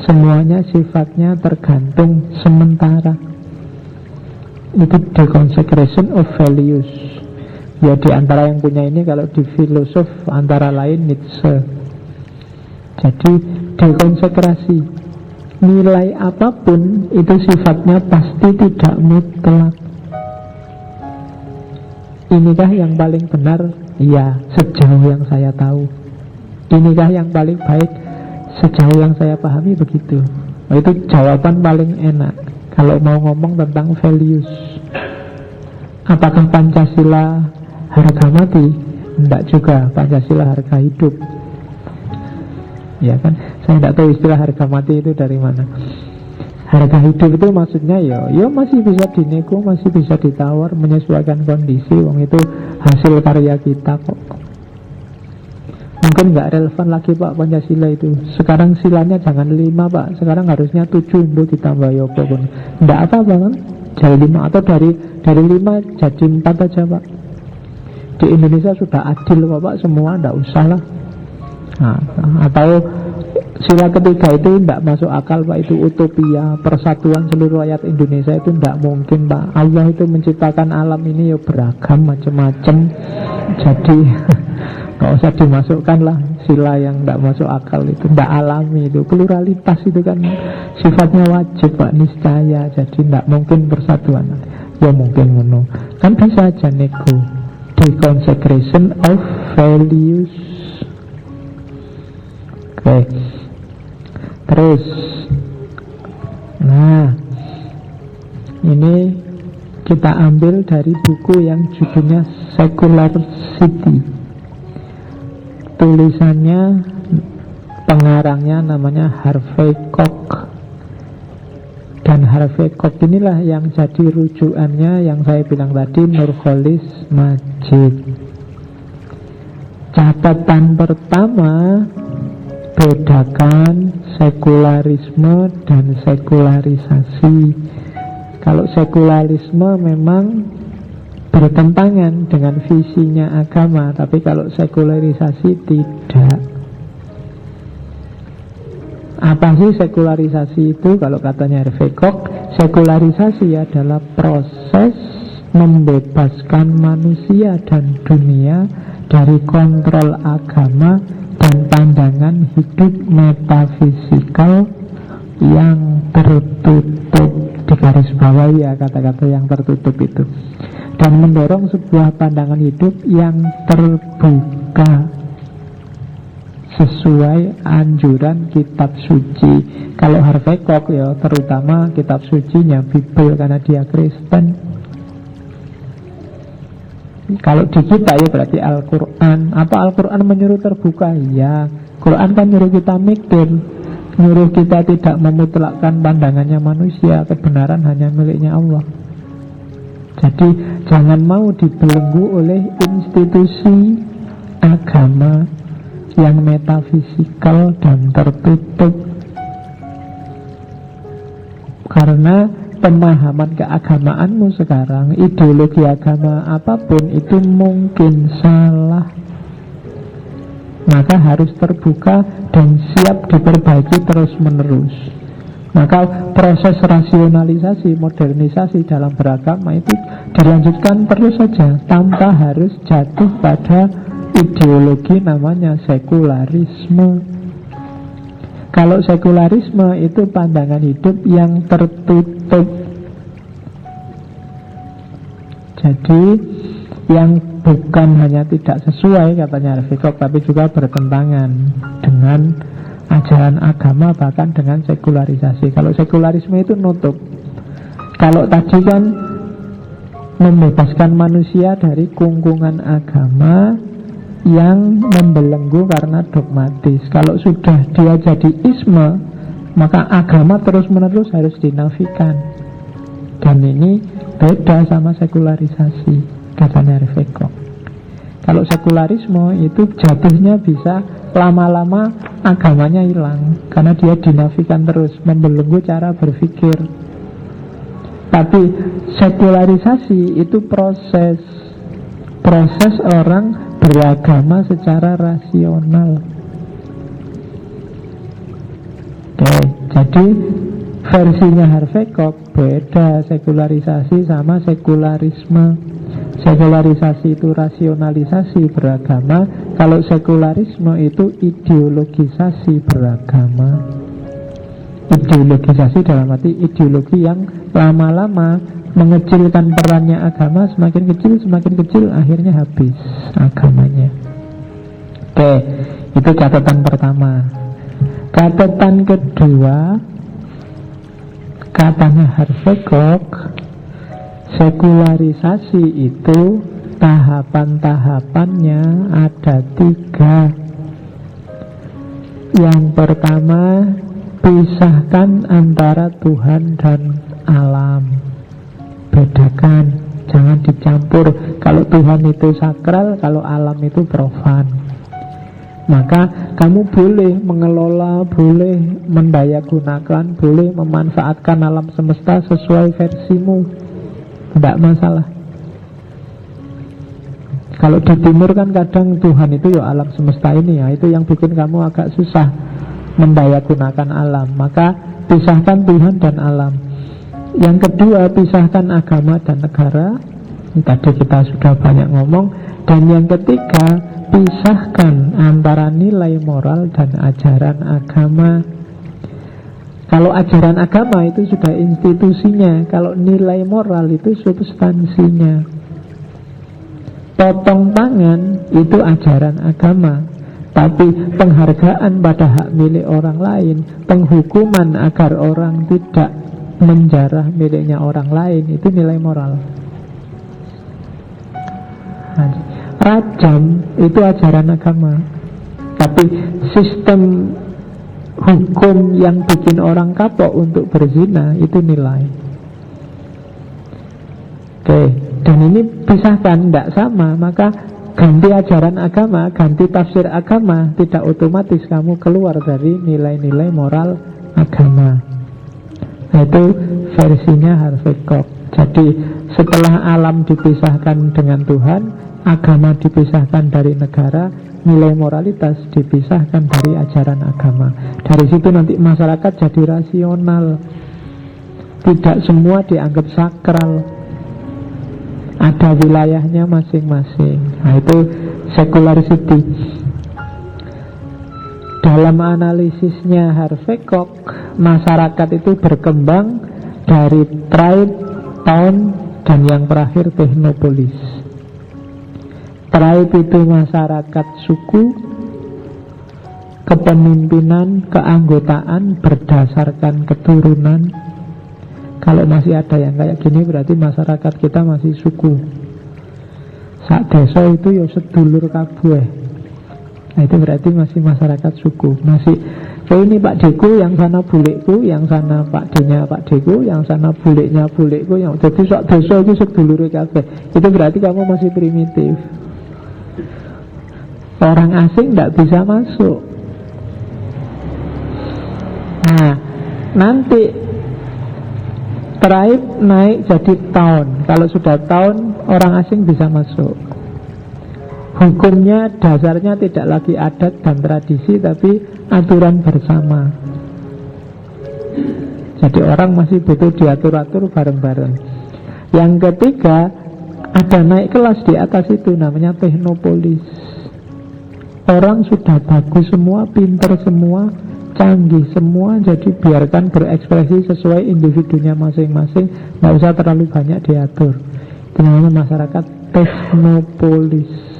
Semuanya sifatnya tergantung sementara. Itu deconsecration of values. Ya di antara yang punya ini kalau di filosof antara lain Nietzsche. Jadi dekonsekrasi. Nilai apapun itu sifatnya pasti tidak mutlak. Inikah yang paling benar? Ya, sejauh yang saya tahu. Inikah yang paling baik? Sejauh yang saya pahami begitu. Itu jawaban paling enak kalau mau ngomong tentang values. Apakah Pancasila harga mati? Tidak juga, Pancasila harga hidup. Ya kan, saya tidak tahu istilah harga mati itu dari mana. Harga hidup itu maksudnya ya masih bisa dinego, masih bisa ditawar, menyesuaikan kondisi. Wong itu hasil karya kita kok. Mungkin nggak relevan lagi Pak Pancasila itu. Sekarang silanya jangan 5 Pak, sekarang harusnya 7 untuk ditambah yopo pun. Nggak apa-apa kan? Jadi 5 atau dari 5 jadi 4 aja Pak. Di Indonesia sudah adil Pak, semua nggak usah lah. Nah, atau sila ketiga itu tidak masuk akal Pak, itu utopia, persatuan seluruh rakyat Indonesia itu tidak mungkin Pak. Allah itu menciptakan alam ini ya beragam macam-macam. Jadi nggak usah dimasukkan lah sila yang tidak masuk akal itu, tidak alami itu. Pluralitas itu kan sifatnya wajib Pak, niscaya. Jadi tidak mungkin persatuan. Ya mungkin ngono. Kan bisa aja nego. Deconsecration of values. Oke. Terus, nah ini kita ambil dari buku yang judulnya Secular City. Tulisannya, pengarangnya namanya Harvey Koch. Dan Harvey Koch inilah yang jadi rujukannya yang saya bilang tadi, Nurcholish Madjid. Catatan pertama, Bedakan sekularisme dan sekularisasi. Kalau sekularisme memang bertentangan dengan visinya agama, tapi kalau sekularisasi tidak. Apa sih sekularisasi itu? Kalau katanya Hervé Koch, sekularisasi adalah proses membebaskan manusia dan dunia dari kontrol agama dan pandangan hidup metafisikal yang tertutup. Di garis bawah ya kata-kata yang tertutup itu, dan mendorong sebuah pandangan hidup yang terbuka sesuai anjuran kitab suci. Kalau Hervé Koch ya terutama kitab sucinya Bible karena dia Kristen. Kalau di kita ya berarti Al-Quran. Apa Al-Quran menyuruh terbuka? Ya, Quran kan nyuruh kita mikir, nyuruh kita tidak memutlakkan pandangannya manusia. Kebenaran hanya miliknya Allah. Jadi jangan mau dibelenggu oleh institusi agama yang metafisikal dan tertutup. Karena pemahaman keagamaanmu sekarang, ideologi agama apapun itu mungkin salah. Maka harus terbuka dan siap diperbaiki terus-menerus. Maka proses rasionalisasi, modernisasi dalam beragama itu dilanjutkan terus saja, tanpa harus jatuh pada ideologi namanya sekularisme. Kalau sekularisme itu pandangan hidup yang tertutup. Jadi yang bukan hanya tidak sesuai katanya Hervé Koch, tapi juga bertentangan dengan ajaran agama, bahkan dengan sekularisasi. Kalau sekularisme itu nutup. Kalau tadi kan membebaskan manusia dari kungkungan agama yang membelenggu karena dogmatis. Kalau sudah dia jadi isme, maka agama terus-menerus harus dinafikan. Dan ini beda sama sekularisasi, katanya Hervé Koch. Kalau sekularisme itu jatuhnya bisa lama-lama agamanya hilang, karena dia dinafikan terus, membelenggu cara berpikir. Tapi sekularisasi itu proses orang beragama secara rasional. Oke, jadi versinya Hervé Koch beda sekularisasi sama sekularisme. Sekularisasi itu rasionalisasi beragama, kalau sekularisme itu ideologisasi beragama. Ideologisasi dalam arti ideologi yang lama-lama mengecilkan perannya agama, semakin kecil, akhirnya habis agamanya. Oke, itu catatan pertama. Catatan kedua, katanya Hervé Koch, sekularisasi itu tahapan-tahapannya ada 3. Yang pertama, pisahkan antara Tuhan dan alam. Bedakan, jangan dicampur. Kalau Tuhan itu sakral, kalau alam itu profan. Maka kamu boleh mengelola, boleh mendayagunakan, boleh memanfaatkan alam semesta sesuai versimu, tidak masalah. Kalau di timur kan kadang Tuhan itu ya alam semesta ini ya, itu yang bikin kamu agak susah mendayagunakan alam. Maka pisahkan Tuhan dan alam. Yang kedua, pisahkan agama dan negara. Ini tadi kita sudah banyak ngomong. Dan yang ketiga, pisahkan antara nilai moral dan ajaran agama. Kalau ajaran agama itu sudah institusinya, kalau nilai moral itu substansinya. Potong tangan itu ajaran agama, tapi penghargaan pada hak milik orang lain, penghukuman agar orang tidak menjarah miliknya orang lain, itu nilai moral. Rajam itu ajaran agama, tapi sistem hukum yang bikin orang kapok untuk berzina itu nilai. Oke, dan ini pisahkan, tidak sama. Maka ganti ajaran agama, ganti tafsir agama, tidak otomatis kamu keluar dari nilai-nilai moral agama. Nah, itu versinya Harvey Cox. Jadi setelah alam dipisahkan dengan Tuhan, agama dipisahkan dari negara, nilai moralitas dipisahkan dari ajaran agama. Dari situ nanti masyarakat jadi rasional. Tidak semua dianggap sakral, ada wilayahnya masing-masing. Nah, itu secularity. Dalam analisisnya Harvey Cox, masyarakat itu berkembang dari tribe, town, dan yang terakhir technopolis. Tribe itu masyarakat suku, kepemimpinan, keanggotaan berdasarkan keturunan. Kalau masih ada yang kayak gini berarti masyarakat kita masih suku. Sak desa itu ya sedulur kabeh. Nah, itu berarti masih masyarakat suku. Masih, oh ini Pak Deku, yang sana bulekku, yang sana Pak Denya Pak Deku, yang sana buleknya bulekku, yang jadi sak desa itu sedulur kabeh. Itu berarti kamu masih primitif. Orang asing tidak bisa masuk. Nah, nanti tribe naik jadi town. Kalau sudah town, orang asing bisa masuk. Hukumnya dasarnya tidak lagi adat dan tradisi, tapi aturan bersama. Jadi orang masih butuh diatur-atur bareng-bareng. Yang ketiga, ada naik kelas di atas itu, namanya technopolis. Orang sudah bagus semua, pinter semua, canggih semua, jadi biarkan berekspresi sesuai individunya masing-masing, nggak usah terlalu banyak diatur. Itu namanya masyarakat technopolis.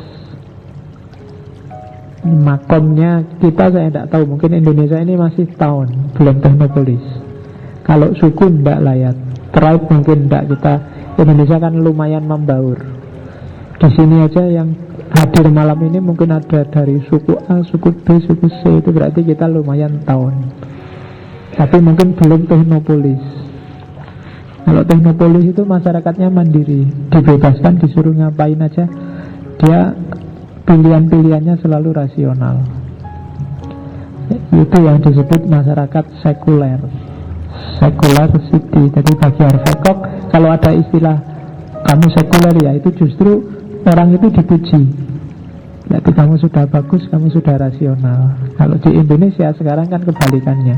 Makomnya kita saya tidak tahu, mungkin Indonesia ini masih town, belum technopolis. Kalau suku tidak layak, tribe mungkin tidak. Kita Indonesia kan lumayan membaur. Di sini aja yang hadir malam ini mungkin ada dari suku A, suku B, suku C. Itu berarti kita lumayan town, tapi mungkin belum technopolis. Kalau technopolis itu masyarakatnya mandiri, dibebaskan, disuruh ngapain aja. Dia pilihan-pilihannya selalu rasional. Itu yang disebut masyarakat sekuler, secular city. Jadi bagi Harvey Cox, kalau ada istilah kamu sekuler, ya itu justru orang itu dipuji. Jadi kamu sudah bagus, kamu sudah rasional. Kalau di Indonesia sekarang kan kebalikannya,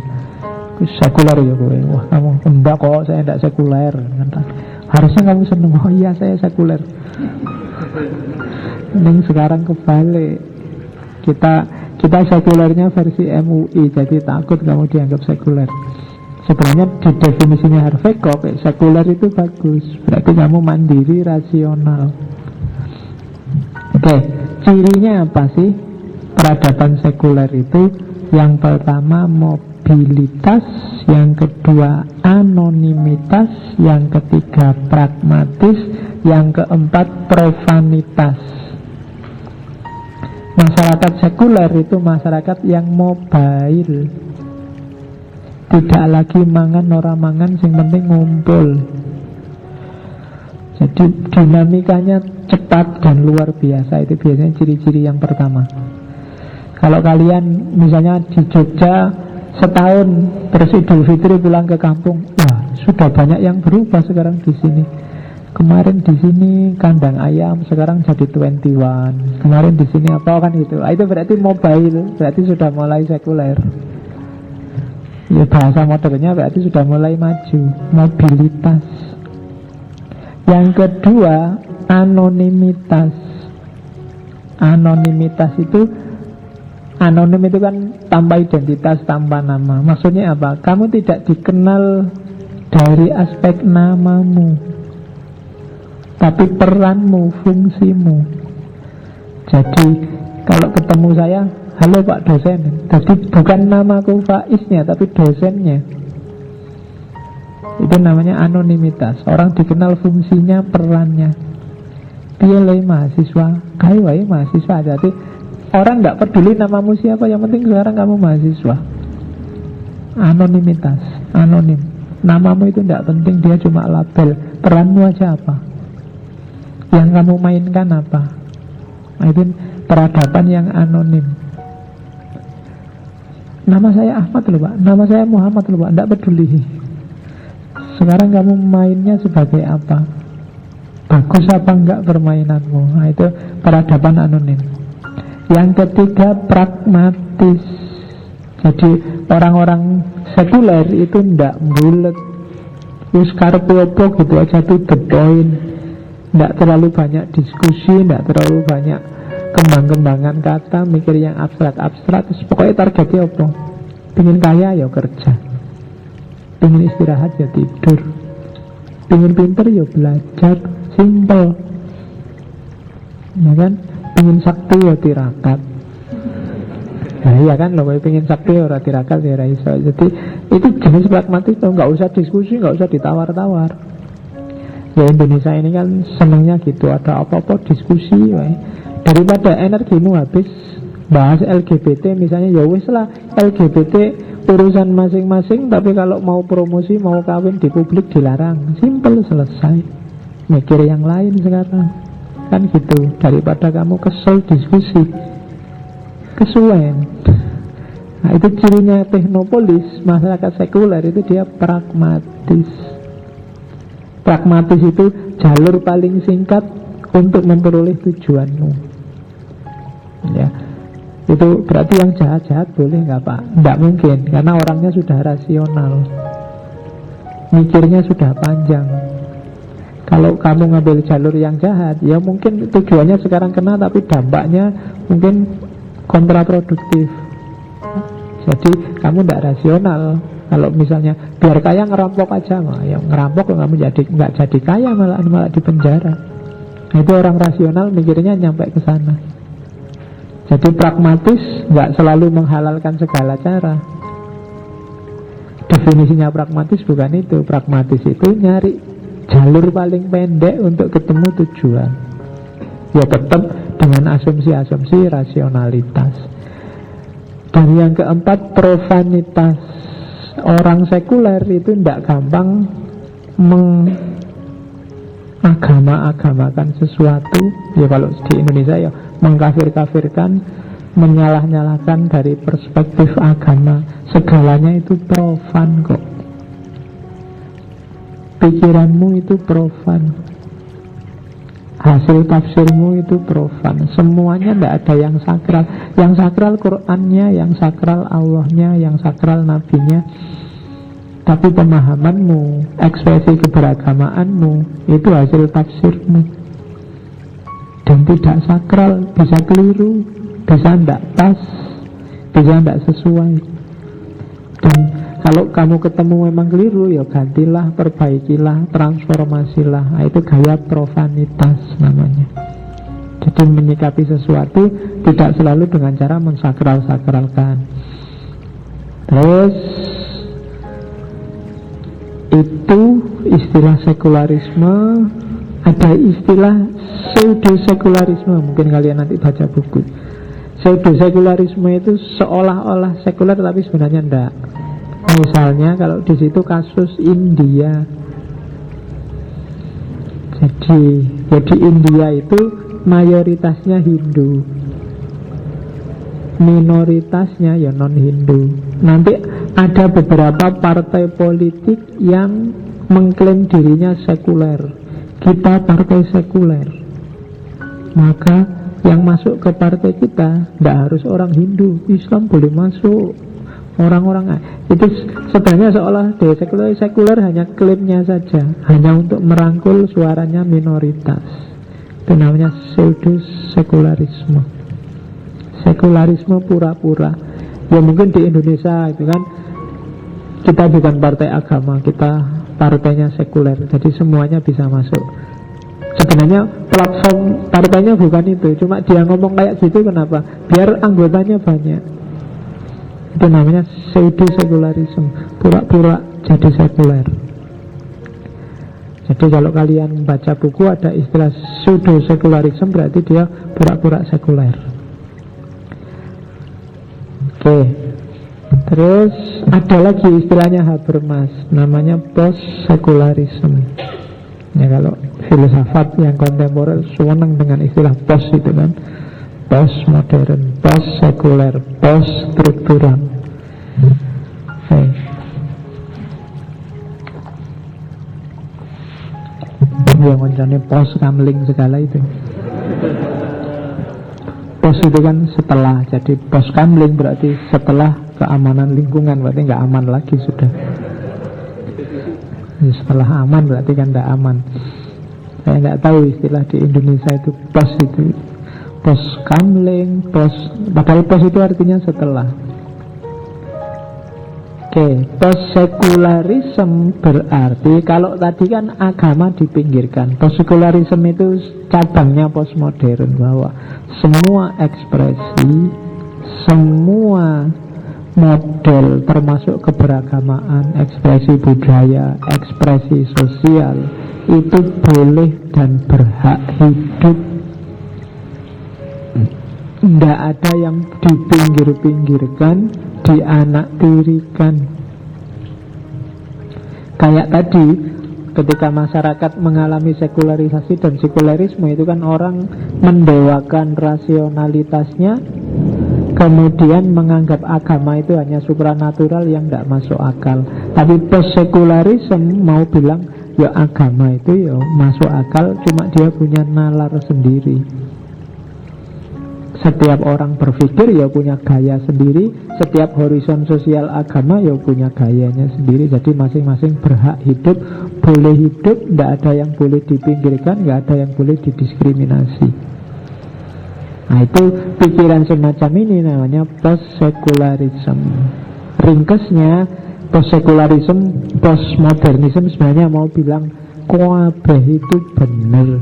sekuler ya gue. Wah kamu enggak kok, saya enggak sekuler. Harusnya kamu seneng, oh iya saya sekuler. Ini sekarang kebalik. Kita sekulernya versi MUI, jadi takut kamu dianggap sekuler. Sebenarnya di definisinya Harvey Cox, sekuler itu bagus, berarti kamu mandiri, rasional. Oke, cirinya apa sih peradaban sekuler itu? Yang pertama mobilitas, yang kedua anonimitas, yang ketiga pragmatis, yang keempat profanitas. Masyarakat sekuler itu masyarakat yang mobile, tidak lagi mangan ora mangan, yang penting ngumpul. Jadi dinamikanya cepat dan luar biasa. Itu biasanya ciri-ciri yang pertama. Kalau kalian misalnya di Jogja setahun terus Idul Fitri pulang ke kampung, wah sudah banyak yang berubah sekarang di sini. Kemarin di sini kandang ayam, sekarang jadi 21. Kemarin di sini apa kan gitu. Itu berarti mobile, berarti sudah mulai sekuler. Ya bahasa modernnya berarti sudah mulai maju, mobilitas. Yang kedua, anonimitas. Anonimitas itu, anonim itu kan tanpa identitas, tanpa nama. Maksudnya apa? Kamu tidak dikenal dari aspek namamu, tapi peranmu, fungsimu. Jadi kalau ketemu saya, halo Pak dosen, jadi bukan namaku Faiznya, tapi dosennya. Itu namanya anonimitas. Orang dikenal fungsinya, perannya. Dia mahasiswa, kai wae mahasiswa. Jadi orang tidak peduli namamu siapa, yang penting sekarang kamu mahasiswa. Anonimitas, anonim. Namamu itu tidak penting, dia cuma label. Peranmu aja apa, yang kamu mainkan apa. Itu peradaban yang anonim. Nama saya Ahmad loh Pak, nama saya Muhammad loh Pak, tidak peduli. Sekarang kamu mainnya sebagai apa? Bagus apa enggak permainanmu? Nah, itu peradaban anonim. Yang ketiga, pragmatis. Jadi orang-orang sekuler itu ndak bulet, wis karepe opo gitu aja, to the point. Ndak terlalu banyak diskusi, ndak terlalu banyak kembang-kembangan kata, mikir yang abstrak-abstrak. Terus pokoknya targetnya opo? Pengen kaya ya kerja, pengen istirahat ya tidur, pengen pinter ya belajar. Simple, ya kan? Pengen sakti ya tirakat. Nah iya kan, lo pengen sakti ya tirakat ya iso. Jadi itu jenis pragmatis, nggak usah diskusi, nggak usah ditawar-tawar. Ya Indonesia ini kan senangnya gitu, ada apa-apa diskusi, wae. Daripada energimu habis bahas LGBT misalnya, ya wis lah LGBT urusan masing-masing, tapi kalau mau promosi, mau kawin di publik dilarang. Simple, selesai. Mikir yang lain sekarang, kan gitu. Daripada kamu kesel diskusi, kesuwen. Nah itu cirinya teknopolis, masyarakat sekuler itu dia pragmatis. Pragmatis itu jalur paling singkat untuk memperoleh tujuanmu. Ya, itu berarti yang jahat-jahat boleh nggak Pak? Nggak mungkin, karena orangnya sudah rasional, mikirnya sudah panjang. Kalau kamu ngambil jalur yang jahat, ya mungkin tujuannya sekarang kena, tapi dampaknya mungkin kontraproduktif. Jadi kamu tidak rasional. Kalau misalnya biar kaya ngerampok aja, ya ngerampok kamu nggak jadi kaya, malah di penjara. Itu orang rasional mikirnya nyampe ke sana. Jadi pragmatis nggak selalu menghalalkan segala cara. Definisinya pragmatis bukan itu. Pragmatis itu nyari jalur paling pendek untuk ketemu tujuan. Ya tetap dengan asumsi-asumsi rasionalitas. Dan yang keempat, profanitas. Orang sekuler itu tidak gampang mengagama-agamakan sesuatu. Ya kalau di Indonesia ya mengkafir-kafirkan, menyalah-nyalahkan dari perspektif agama. Segalanya itu profan kok. Pikiranmu itu profan, hasil tafsirmu itu profan. Semuanya tidak ada yang sakral. Yang sakral Qur'annya, yang sakral Allahnya, yang sakral Nabinya. Tapi pemahamanmu, ekspresi keberagamaanmu, itu hasil tafsirmu. Dan tidak sakral, bisa keliru, bisa tidak pas, bisa tidak sesuai. Dan kalau kamu ketemu memang keliru, ya gantilah, perbaikilah, transformasilah. Nah, itu gaya profanitas namanya. Jadi menyikapi sesuatu tidak selalu dengan cara mensakral-sakralkan. Terus itu istilah sekularisme. Ada istilah pseudo-sekularisme. Mungkin kalian nanti baca buku. Pseudo-sekularisme itu seolah-olah sekuler tapi sebenarnya enggak. Misalnya kalau di situ kasus India. Jadi India itu mayoritasnya Hindu, minoritasnya ya non-Hindu. Nanti ada beberapa partai politik yang mengklaim dirinya sekuler. Kita partai sekuler, maka yang masuk ke partai kita tidak harus orang Hindu, Islam boleh masuk. Orang-orang itu sebenarnya seolah sekuler hanya klaimnya saja, hanya untuk merangkul suaranya minoritas. Itu namanya pseudo-sekularisme. Sekularisme pura-pura. Ya mungkin di Indonesia itu kan kita bukan partai agama, kita partainya sekuler, jadi semuanya bisa masuk. Sebenarnya platform partainya bukan itu, cuma dia ngomong kayak gitu kenapa? Biar anggotanya banyak. Itu namanya pseudo-sekularisme, pura-pura jadi sekuler. Jadi kalau kalian baca buku ada istilah pseudo-sekularisme, berarti dia pura-pura sekuler. Oke. Terus ada lagi istilahnya Habermas, namanya post-sekularisme. Ya kalau filsafat yang kontemporer senang dengan istilah post itu kan. postmodern, post-sekuler, post-struktural. Yang ngoncone post-kamling segala itu. Post itu kan setelah, jadi post-kamling berarti setelah keamanan lingkungan, berarti nggak aman lagi sudah. Setelah aman berarti kan tidak aman. Saya nggak tahu istilah di Indonesia itu post itu. Post kamling, post, padahal post itu artinya setelah. Oke, post sekularisme berarti kalau tadi kan agama dipinggirkan. Post sekularisme itu cabangnya postmodern, bahwa semua ekspresi, semua model termasuk keberagamaan, ekspresi budaya, ekspresi sosial itu boleh dan berhak hidup. Tidak ada yang dipinggir-pinggirkan, dianaktirikan. Kayak tadi ketika masyarakat mengalami sekularisasi dan sekularisme, itu kan orang mendewakan rasionalitasnya, kemudian menganggap agama itu hanya supranatural yang tidak masuk akal. Tapi post-sekularisme mau bilang, ya agama itu ya masuk akal, cuma dia punya nalar sendiri. Setiap orang berpikir ya punya gaya sendiri. Setiap horizon sosial agama ya punya gayanya sendiri. Jadi masing-masing berhak hidup, boleh hidup, tidak ada yang boleh dipinggirkan, tidak ada yang boleh didiskriminasi. Nah itu pikiran semacam ini namanya post-sekularisme. Ringkesnya post-sekularisme, postmodernisme sebenarnya mau bilang kabeh itu benar,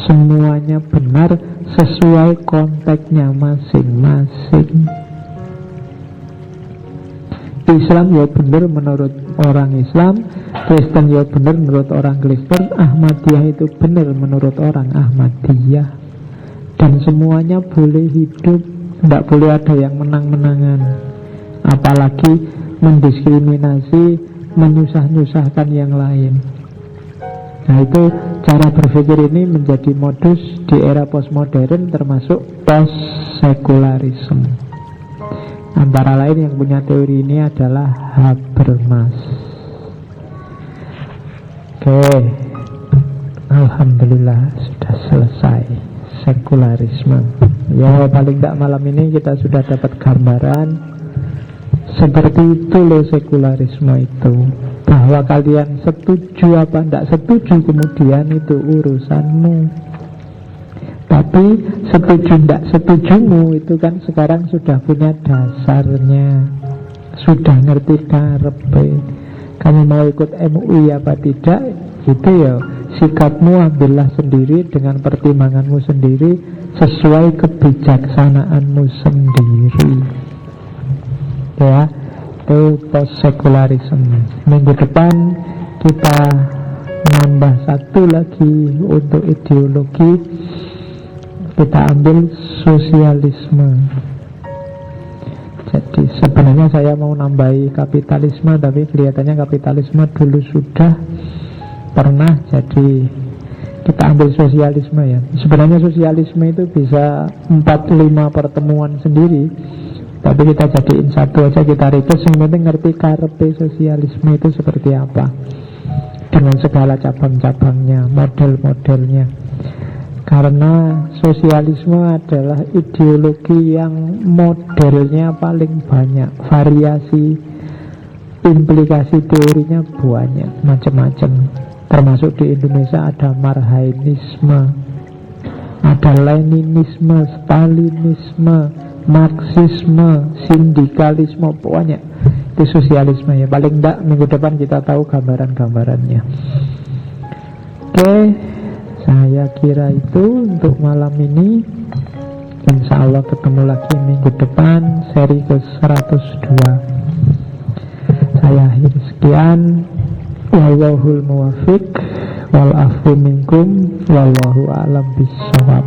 semuanya benar sesuai konteksnya masing-masing. Islam ya benar menurut orang Islam, Kristen ya benar menurut orang Kristen, Ahmadiyah itu benar menurut orang Ahmadiyah. Dan semuanya boleh hidup, tidak boleh ada yang menang-menangan, apalagi mendiskriminasi, menyusah-nyusahkan yang lain. Nah itu cara berpikir ini menjadi modus di era postmodern, termasuk post-sekularisme. Antara lain yang punya teori ini adalah Habermas. Oke, alhamdulillah sudah selesai sekularisme. Ya paling tidak malam ini kita sudah dapat gambaran seperti itu loh sekularisme itu. Bahwa kalian setuju apa tidak setuju kemudian itu urusanmu. Tapi setuju tidak setujumu itu kan sekarang sudah punya dasarnya, sudah ngerti karepe. Kamu mau ikut MUI apa tidak, itu ya sikapmu ambillah sendiri dengan pertimbanganmu sendiri, sesuai kebijaksanaanmu sendiri. Ya, itu post-sekularisme. Minggu depan kita nambah satu lagi untuk ideologi. Kita ambil sosialisme. Jadi sebenarnya saya mau nambahi kapitalisme, tapi kelihatannya kapitalisme dulu sudah pernah. Jadi kita ambil sosialisme ya. Sebenarnya sosialisme itu bisa 4-5 pertemuan sendiri, tapi kita jadiin satu aja, kita ringkas. Yang penting ngerti karepe sosialisme itu seperti apa, dengan segala cabang-cabangnya, model-modelnya. Karena sosialisme adalah ideologi yang modelnya paling banyak, variasi implikasi teorinya banyak, macam-macam. Termasuk di Indonesia ada Marhainisme, ada Leninisme, Stalinisme, Marxisme, sindikalisme, pokoknya itu sosialisme ya. Paling enggak minggu depan kita tahu gambaran-gambarannya. Oke, saya kira itu untuk malam ini. Insya Allah ketemu lagi minggu depan, seri ke-102. Saya akhiri sekian. Wallahul muwafiq, wal afu minkum, wallahu a'lam bissawab.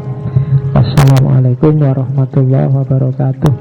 Wassalamualaikum warahmatullahi wabarakatuh.